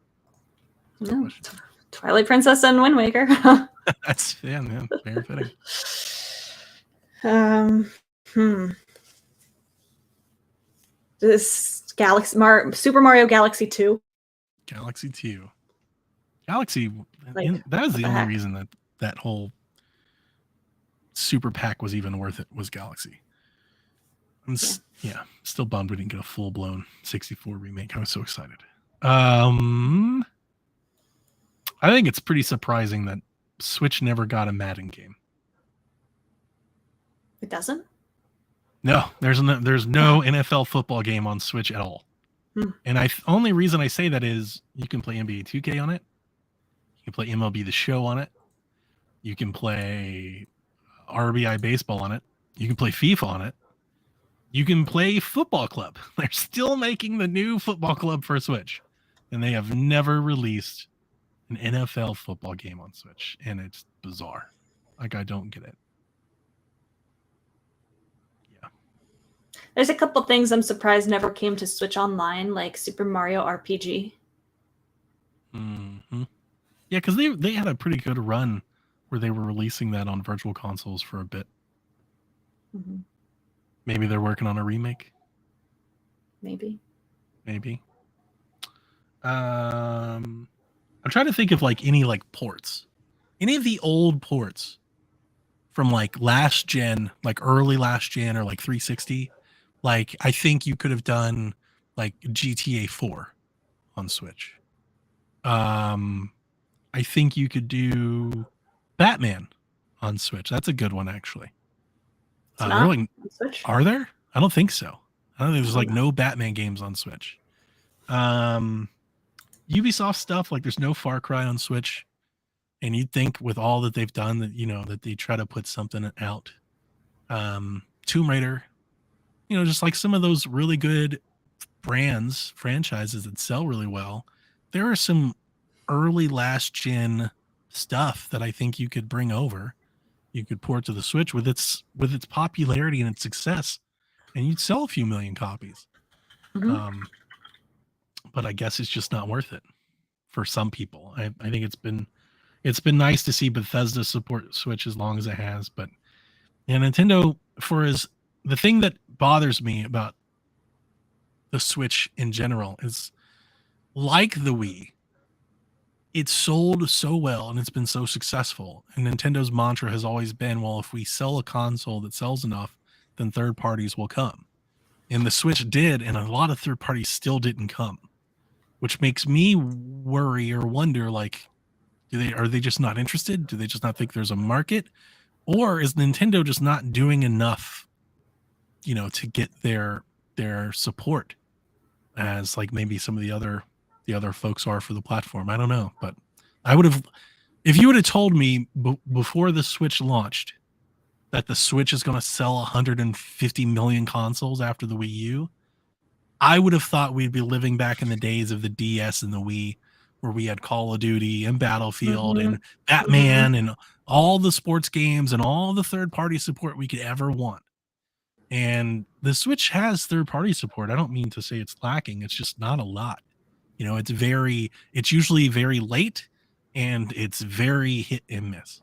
Yeah. Twilight Princess and Wind Waker. That's man, very fitting. This Super Mario Galaxy 2. Galaxy 2. Galaxy Like, And that was what the the only heck? reason that whole super pack was even worth it, was Galaxy. Still bummed we didn't get a full blown 64 remake. I was so excited. I think it's pretty surprising that Switch never got a Madden game. It doesn't? No, there's no NFL football game on Switch at all. And only reason I say that is you can play NBA 2K on it. You can play MLB The Show on it. You can play RBI Baseball on it. You can play FIFA on it. You can play Football Club. They're still making the new Football Club for Switch. And they have never released an NFL football game on Switch. And it's bizarre. Like, I don't get it. Yeah. There's a couple things I'm surprised never came to Switch Online, like Super Mario RPG. Mm-hmm. Yeah, because they had a pretty good run where they were releasing that on virtual consoles for a bit. Mm-hmm. Maybe they're working on a remake. Maybe. I'm trying to think of like any like ports, any of the old ports from like last gen, like early last gen or like 360. Like, I think you could have done like GTA 4 on Switch. I think you could do Batman on Switch. That's a good one, actually. On Switch? Are there? I don't think so. I don't think there's like no Batman games on Switch. Ubisoft stuff, like there's no Far Cry on Switch. And you'd think with all that they've done that, that they try to put something out. Tomb Raider, just like some of those really good franchises that sell really well. There are some early last gen stuff that I think you could bring over. You could port to the Switch with its popularity and its success, and you'd sell a few million copies. Mm-hmm. But I guess it's just not worth it for some people. I think it's been nice to see Bethesda support Switch as long as it has, but Nintendo, the thing that bothers me about the Switch in general is, like the Wii, it's sold so well and it's been so successful. And Nintendo's mantra has always been, well, if we sell a console that sells enough, then third parties will come. And the Switch did, and a lot of third parties still didn't come, which makes me worry or wonder, like, are they just not interested? Do they just not think there's a market? Or is Nintendo just not doing enough, to get their support as like maybe some of the other folks are for the platform? I don't know, but I would have, if you would have told me before the Switch launched that the Switch is going to sell 150 million consoles after the Wii U, I would have thought we'd be living back in the days of the DS and the Wii, where we had Call of Duty and Battlefield and Batman and all the sports games and all the third-party support we could ever want. And the Switch has third-party support. I don't mean to say it's lacking. It's just not a lot. It's usually very late, and it's very hit and miss.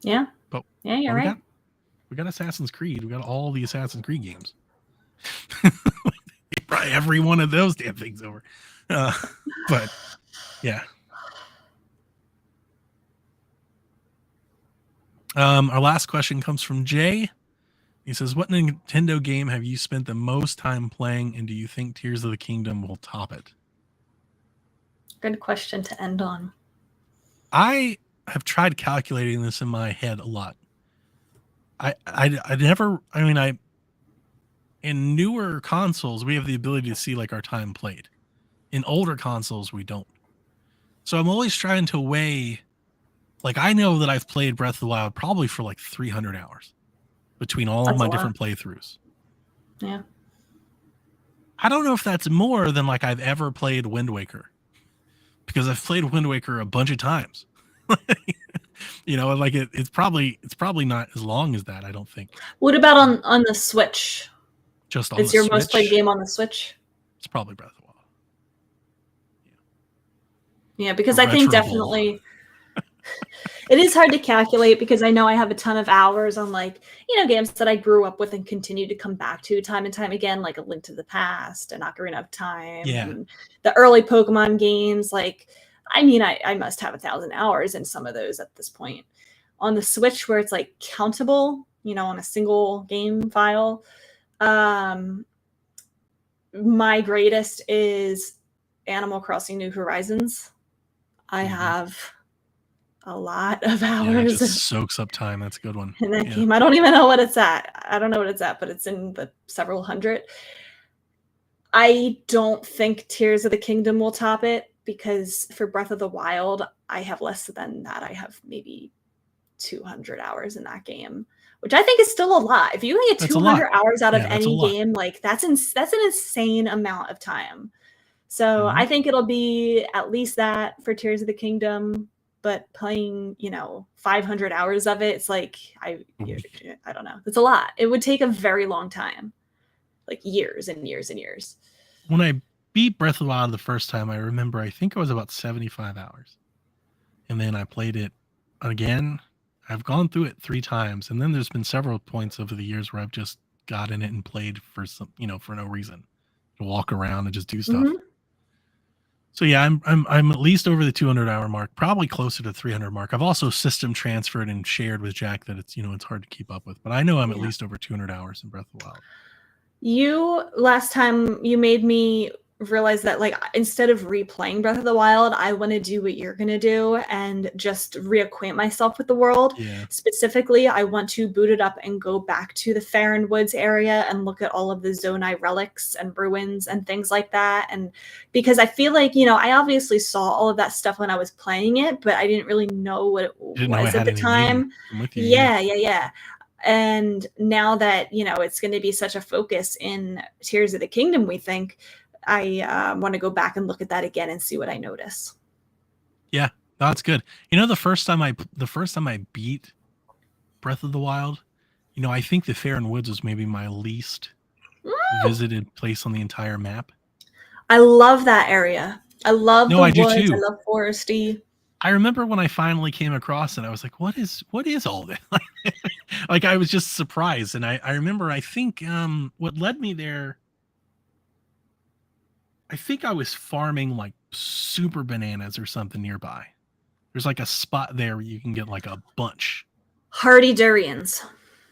Yeah. But yeah, you're right. We got Assassin's Creed. We got all the Assassin's Creed games. Probably every one of those damn things over. But yeah. Our last question comes from Jay. He says, what Nintendo game have you spent the most time playing, and do you think Tears of the Kingdom will top it? Good question to end on. I have tried calculating this in my head a lot. In newer consoles, we have the ability to see like our time played. In older consoles, we don't. So I'm always trying to weigh, like, I know that I've played Breath of the Wild probably for like 300 hours between all of my different playthroughs. Yeah. I don't know if that's more than like I've ever played Wind Waker, because I've played Wind Waker a bunch of times. Like it's probably not as long as that, I don't think. What about on the Switch? Just on the Is your Switch? most played game on the Switch? It's probably Breath of the Wild. Yeah, because I think definitely it is hard to calculate, because I know I have a ton of hours on games that I grew up with and continue to come back to time and time again, like A Link to the Past and Ocarina of Time, and the early Pokemon games. Like, I mean, I must have 1,000 hours in some of those at this point. On the Switch, where it's like countable, on a single game file, um, my greatest is Animal Crossing New Horizons. I have a lot of Yeah, it hours just soaks up time. That's a good one. in that Yeah. game. I don't even know what it's at. I don't know what it's at, but it's in the several hundred. I don't think Tears of the Kingdom will top it, because for Breath of the Wild, I have less than that. I have maybe 200 hours in that game, which I think is still a lot. If you can get That's a 200 lot. hours out of Yeah, that's a any lot. game, like that's an insane amount of time. So Mhm. I think it'll be at least that for Tears of the Kingdom, but playing, 500 hours of it, it's like I don't know. It's a lot. It would take a very long time, like years and years and years. When I beat Breath of the Wild the first time, I remember I think I was about 75 hours. And then I played it again. I've gone through it 3 times, and then there's been several points over the years where I've just got in it and played for some, for no reason, to walk around and just do stuff. Mhm. So yeah, I'm at least over the 200-hour mark, probably closer to 300 mark. I've also system transferred and shared with Jack that it's hard to keep up with, but I know I'm at Yeah. least over 200 hours in Breath of the Wild. Last time you made me realize that, like, instead of replaying Breath of the Wild, I want to do what you're going to do and just reacquaint myself with the world. Yeah. Specifically, I want to boot it up and go back to the Farron Woods area and look at all of the Zonai relics and ruins and things like that. And because I feel like, I obviously saw all of that stuff when I was playing it, but I didn't really know what it Didn't know it was at had the any time. meaning. I'm with you. Yeah. And now that, it's going to be such a focus in Tears of the Kingdom, we think, I want to go back and look at that again and see what I notice. Yeah, that's good. The first time I beat Breath of the Wild, I think the Farron Woods was maybe my least visited place on the entire map. I love that area. I love the I do woods. too. I love foresty. I remember when I finally came across it, I was like, what is all this? Like, I was just surprised. And I remember, I think what led me there, I think I was farming like super bananas or something nearby. There's like a spot there where you can get like a bunch. Hardy durians.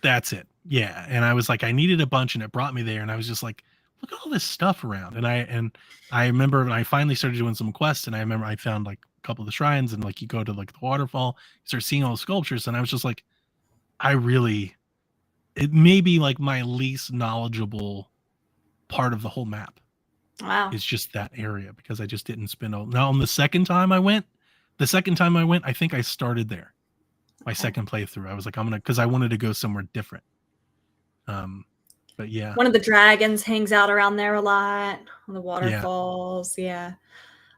That's it. Yeah. And I was like, I needed a bunch, and it brought me there. And I was just like, look at all this stuff around. And I remember when I finally started doing some quests, and I remember I found like a couple of the shrines, and like you go to like the waterfall, you start seeing all the sculptures. And I was just like, it may be like my least knowledgeable part of the whole map. Wow. It's just that area, because I just didn't spend now on the second time I went, I think I started there. My second playthrough, I was like, because I wanted to go somewhere different. But yeah. One of the dragons hangs out around there a lot on the waterfalls. Yeah.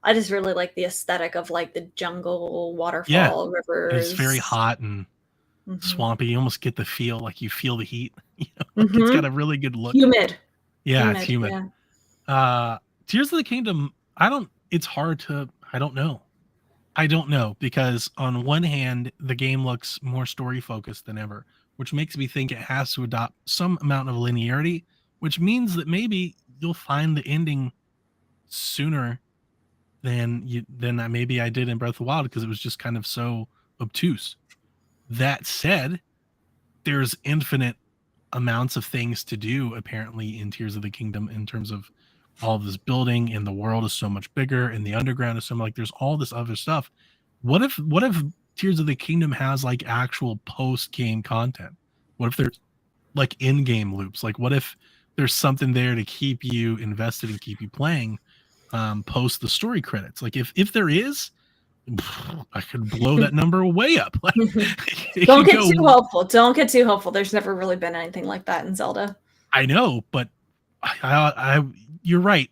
I just really like the aesthetic of like the jungle, waterfall, rivers. It's very hot and swampy. You almost get the feel, like you feel the heat. It's got a really good look. Humid. Yeah, it's humid. Yeah. Tears of the Kingdom, I don't know, because on one hand, the game looks more story focused than ever, which makes me think it has to adopt some amount of linearity, which means that maybe you'll find the ending sooner than maybe I did in Breath of the Wild, because it was just kind of so obtuse. That said, there's infinite amounts of things to do apparently in Tears of the Kingdom, in terms of all of this building, and the world is so much bigger, and the underground is so much, like, there's all this other stuff. What if Tears of the Kingdom has like actual post-game content? What if there's like in-game loops? Like, what if there's something there to keep you invested and keep you playing post the story credits? Like, if there is, I could blow that number way up. Don't get too hopeful. Don't get too hopeful. There's never really been anything like that in Zelda. I know, but you're right.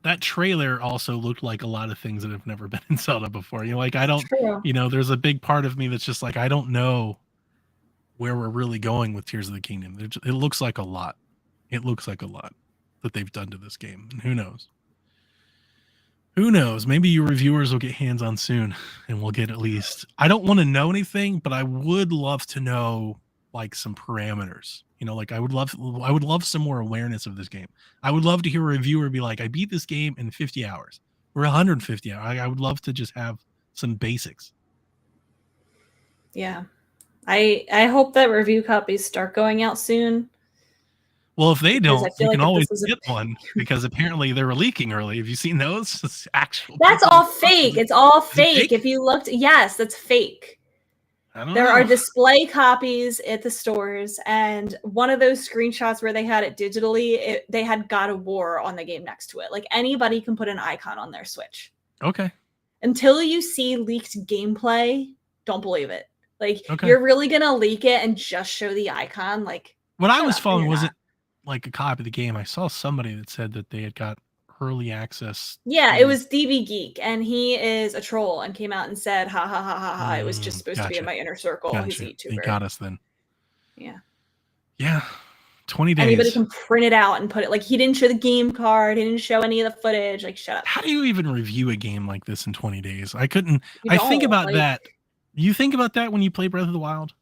That trailer also looked like a lot of things that have never been in Zelda before. There's a big part of me that's just like, I don't know where we're really going with Tears of the Kingdom. It looks like a lot. It looks like a lot that they've done to this game. And who knows? Who knows? Maybe you reviewers will get hands on soon, and we'll get at least, I don't want to know anything, but I would love to know like some parameters You know, like I would love some more awareness of this game. I would love to hear a reviewer be like, I beat this game in 50 hours or 150 hours. I would love to just have some basics. Yeah. I hope that review copies start going out soon. Well, if they Because I don't, feel you like can if always this was get one because apparently they were leaking early. Have you seen those? It's actual. That's people- all fake. It's all Is it fake. fake? If you looked, yes, that's fake. I don't There are know. display copies at the stores, and one of those screenshots where they had it digitally, they had God of War on the game next to it. Like anybody can put an icon on their Switch. Okay. Until you see leaked gameplay, don't believe it. Like Okay. you're really gonna leak it and just show the icon. Like What I shut was up, following you're wasn't not. like a copy of the game. I saw somebody that said that they had got early access. Yeah, to- it was DB Geek, and he is a troll and came out and said, "Ha ha ha ha ha! It was just supposed to be in Gotcha. my inner circle." He's a Gotcha. YouTuber. They got us then. Yeah. Yeah. 20 days. Anybody can print it out and put it. Like he didn't show the game card. He didn't show any of the footage. Like shut up. How do you even review a game like this in 20 days? I couldn't. You I think don't, about like- that. You think about that when you play Breath of the Wild?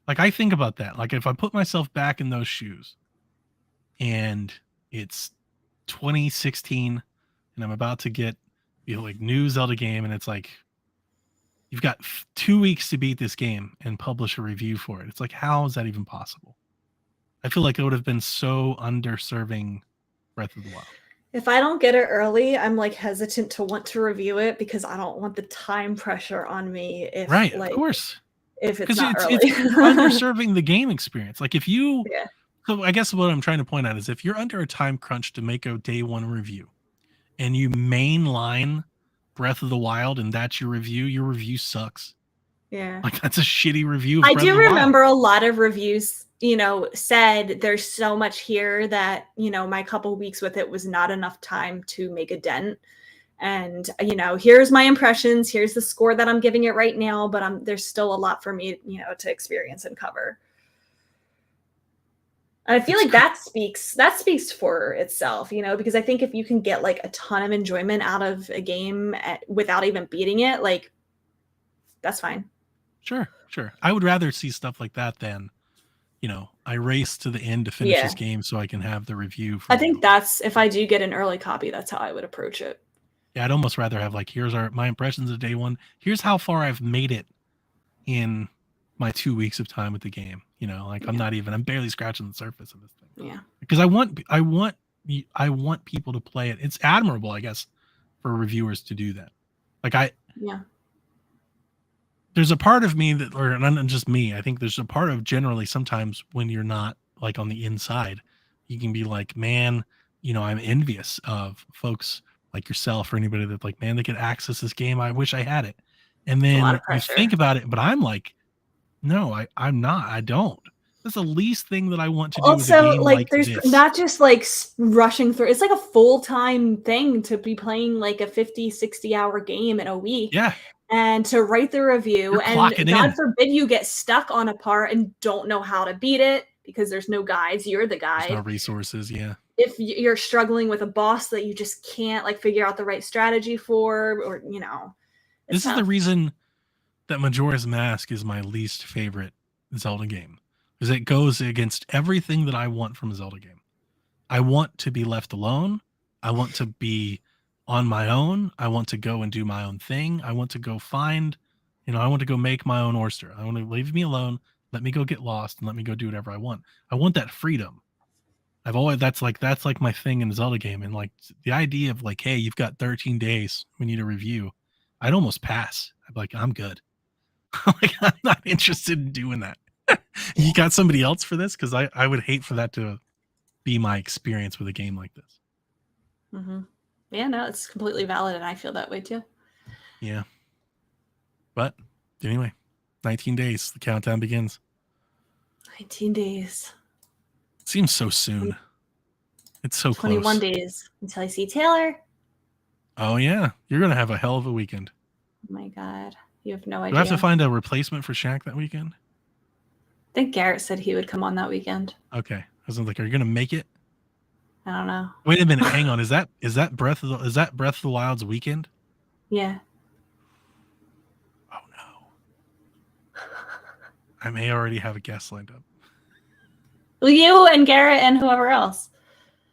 Like I think about that. Like if I put myself back in those shoes and it's 2016 and I'm about to get like new Zelda game and it's like you've got 2 weeks to beat this game and publish a review for it. It's like how is that even possible? I feel like it would have been so underserving Breath of the Wild. If I don't get it early, I'm like hesitant to want to review it because I don't want the time pressure on me. If Right, like, of course. if it's Because not it's early. underserving the game experience. Like if you, Yeah. so I guess what I'm trying to point out is if you're under a time crunch to make a day one review, and you mainline Breath of the Wild and that's your review sucks. Yeah. Like that's a shitty review. Of I Breath do of the Wild. remember a lot of reviews, said there's so much here that, my couple weeks with it was not enough time to make a dent. And, here's my impressions. Here's the score that I'm giving it right now, but there's still a lot for me, to experience and cover. And I feel like that speaks for itself, because I think if you can get like a ton of enjoyment out of a game without even beating it, like that's fine. Sure. I would rather see stuff like that than, I race to the end to finish this game so I can have the review. I think that's, if I do get an early copy, that's how I would approach it. Yeah, I'd almost rather have like, here's my impressions of day one. Here's how far I've made it in my 2 weeks of time with the game. I'm barely scratching the surface of this thing. Yeah. Because I want people to play it. It's admirable, I guess, for reviewers to do that. Like there's a part of me that, or not just me, I think there's a part of generally sometimes when you're not like on the inside, you can be like, man, I'm envious of folks like yourself or anybody that's like, man, they could access this game. I wish I had it. And then you think about it, but I'm like, no, I'm not. I don't. That's the least thing that I want to do. Also, with a game like there's this. not just like rushing through. It's like a full-time thing to be playing like a 50, 60-hour game in a week. Yeah. And to write the review, and God forbid you get stuck on a part and don't know how to beat it because there's no guides. You're the guide. There's no resources. Yeah. If you're struggling with a boss that you just can't like figure out the right strategy for, or this is the reason that Majora's Mask is my least favorite Zelda game, because it goes against everything that I want from a Zelda game. I want to be left alone. I want to be on my own. I want to go and do my own thing. I want to go find, I want to go make my own oyster. I want to leave me alone. Let me go get lost and let me go do whatever I want. I want that freedom. That's like my thing in a Zelda game. And like the idea of like, hey, you've got 13 days. We need a review. I'd almost pass. I'd be like, I'm good. Like, I'm not interested in doing that. You got somebody else for this? Because I would hate for that to be my experience with a game like this. Mm-hmm. Yeah, no, it's completely valid, and I feel that way too. Yeah. But anyway, 19 days. The countdown begins. 19 days. It seems so soon. It's so 21 close. days until I see Taylor. Oh, yeah. You're going to have a hell of a weekend. Oh my God. You have no idea. Do I have to find a replacement for Shaq that weekend? I think Garrett said he would come on that weekend. Okay. I was like, are you going to make it? I don't know. Wait a minute. Hang on. Is that Breath of the Wild's weekend? Yeah. Oh, no. I may already have a guest lined up. You and Garrett and whoever else.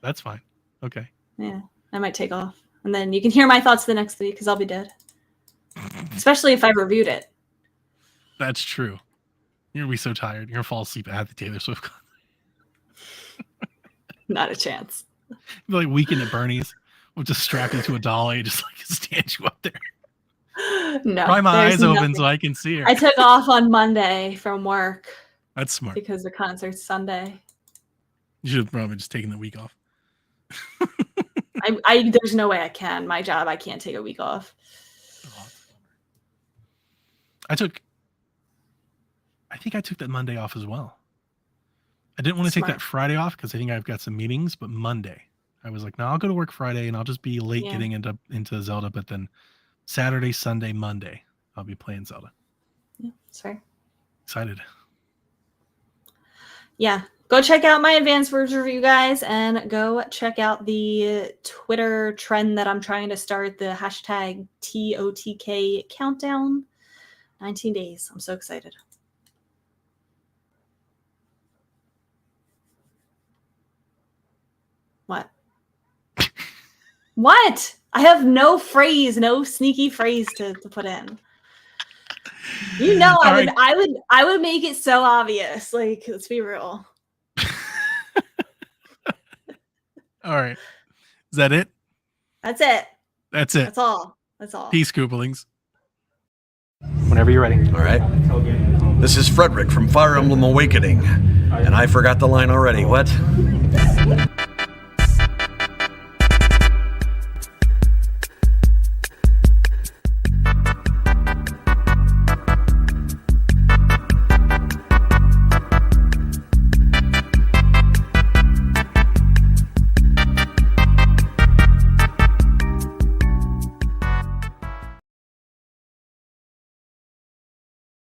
That's fine. Okay. Yeah, I might take off. And then you can hear my thoughts the next week because I'll be dead. Especially if I reviewed it. That's true. You're gonna be so tired. You're gonna fall asleep at the Taylor Swift concert. Not a chance. Be like Weekend at Bernie's. We'll just strap you to a dolly, just like stand you up there. No. Pry my there's eyes open nothing. so I can see her. I took off on Monday from work That's smart. because the concert's Sunday. You should have probably just taken the week off. There's no way I can. My job, I can't take a week off. I think I took that Monday off as well. I didn't want to take Smart. that Friday off because I think I've got some meetings, but Monday, I was like, no, I'll go to work Friday and I'll just be late Yeah. getting into Zelda. But then Saturday, Sunday, Monday, I'll be playing Zelda. Yeah, that's fair. Excited. Yeah. Go check out my advanced words review, guys, and go check out the Twitter trend that I'm trying to start, the hashtag TOTK countdown. 19 days. I'm so excited. What? What? I have no phrase, no sneaky phrase to put in. You know, All right. I would make it so obvious. Like, let's be real. All right. Is that it? That's it. That's it. That's all. That's all. Peace, Koopalings. Whenever you're ready. All right. This is Frederick from Fire Emblem Awakening. And I forgot the line already. What?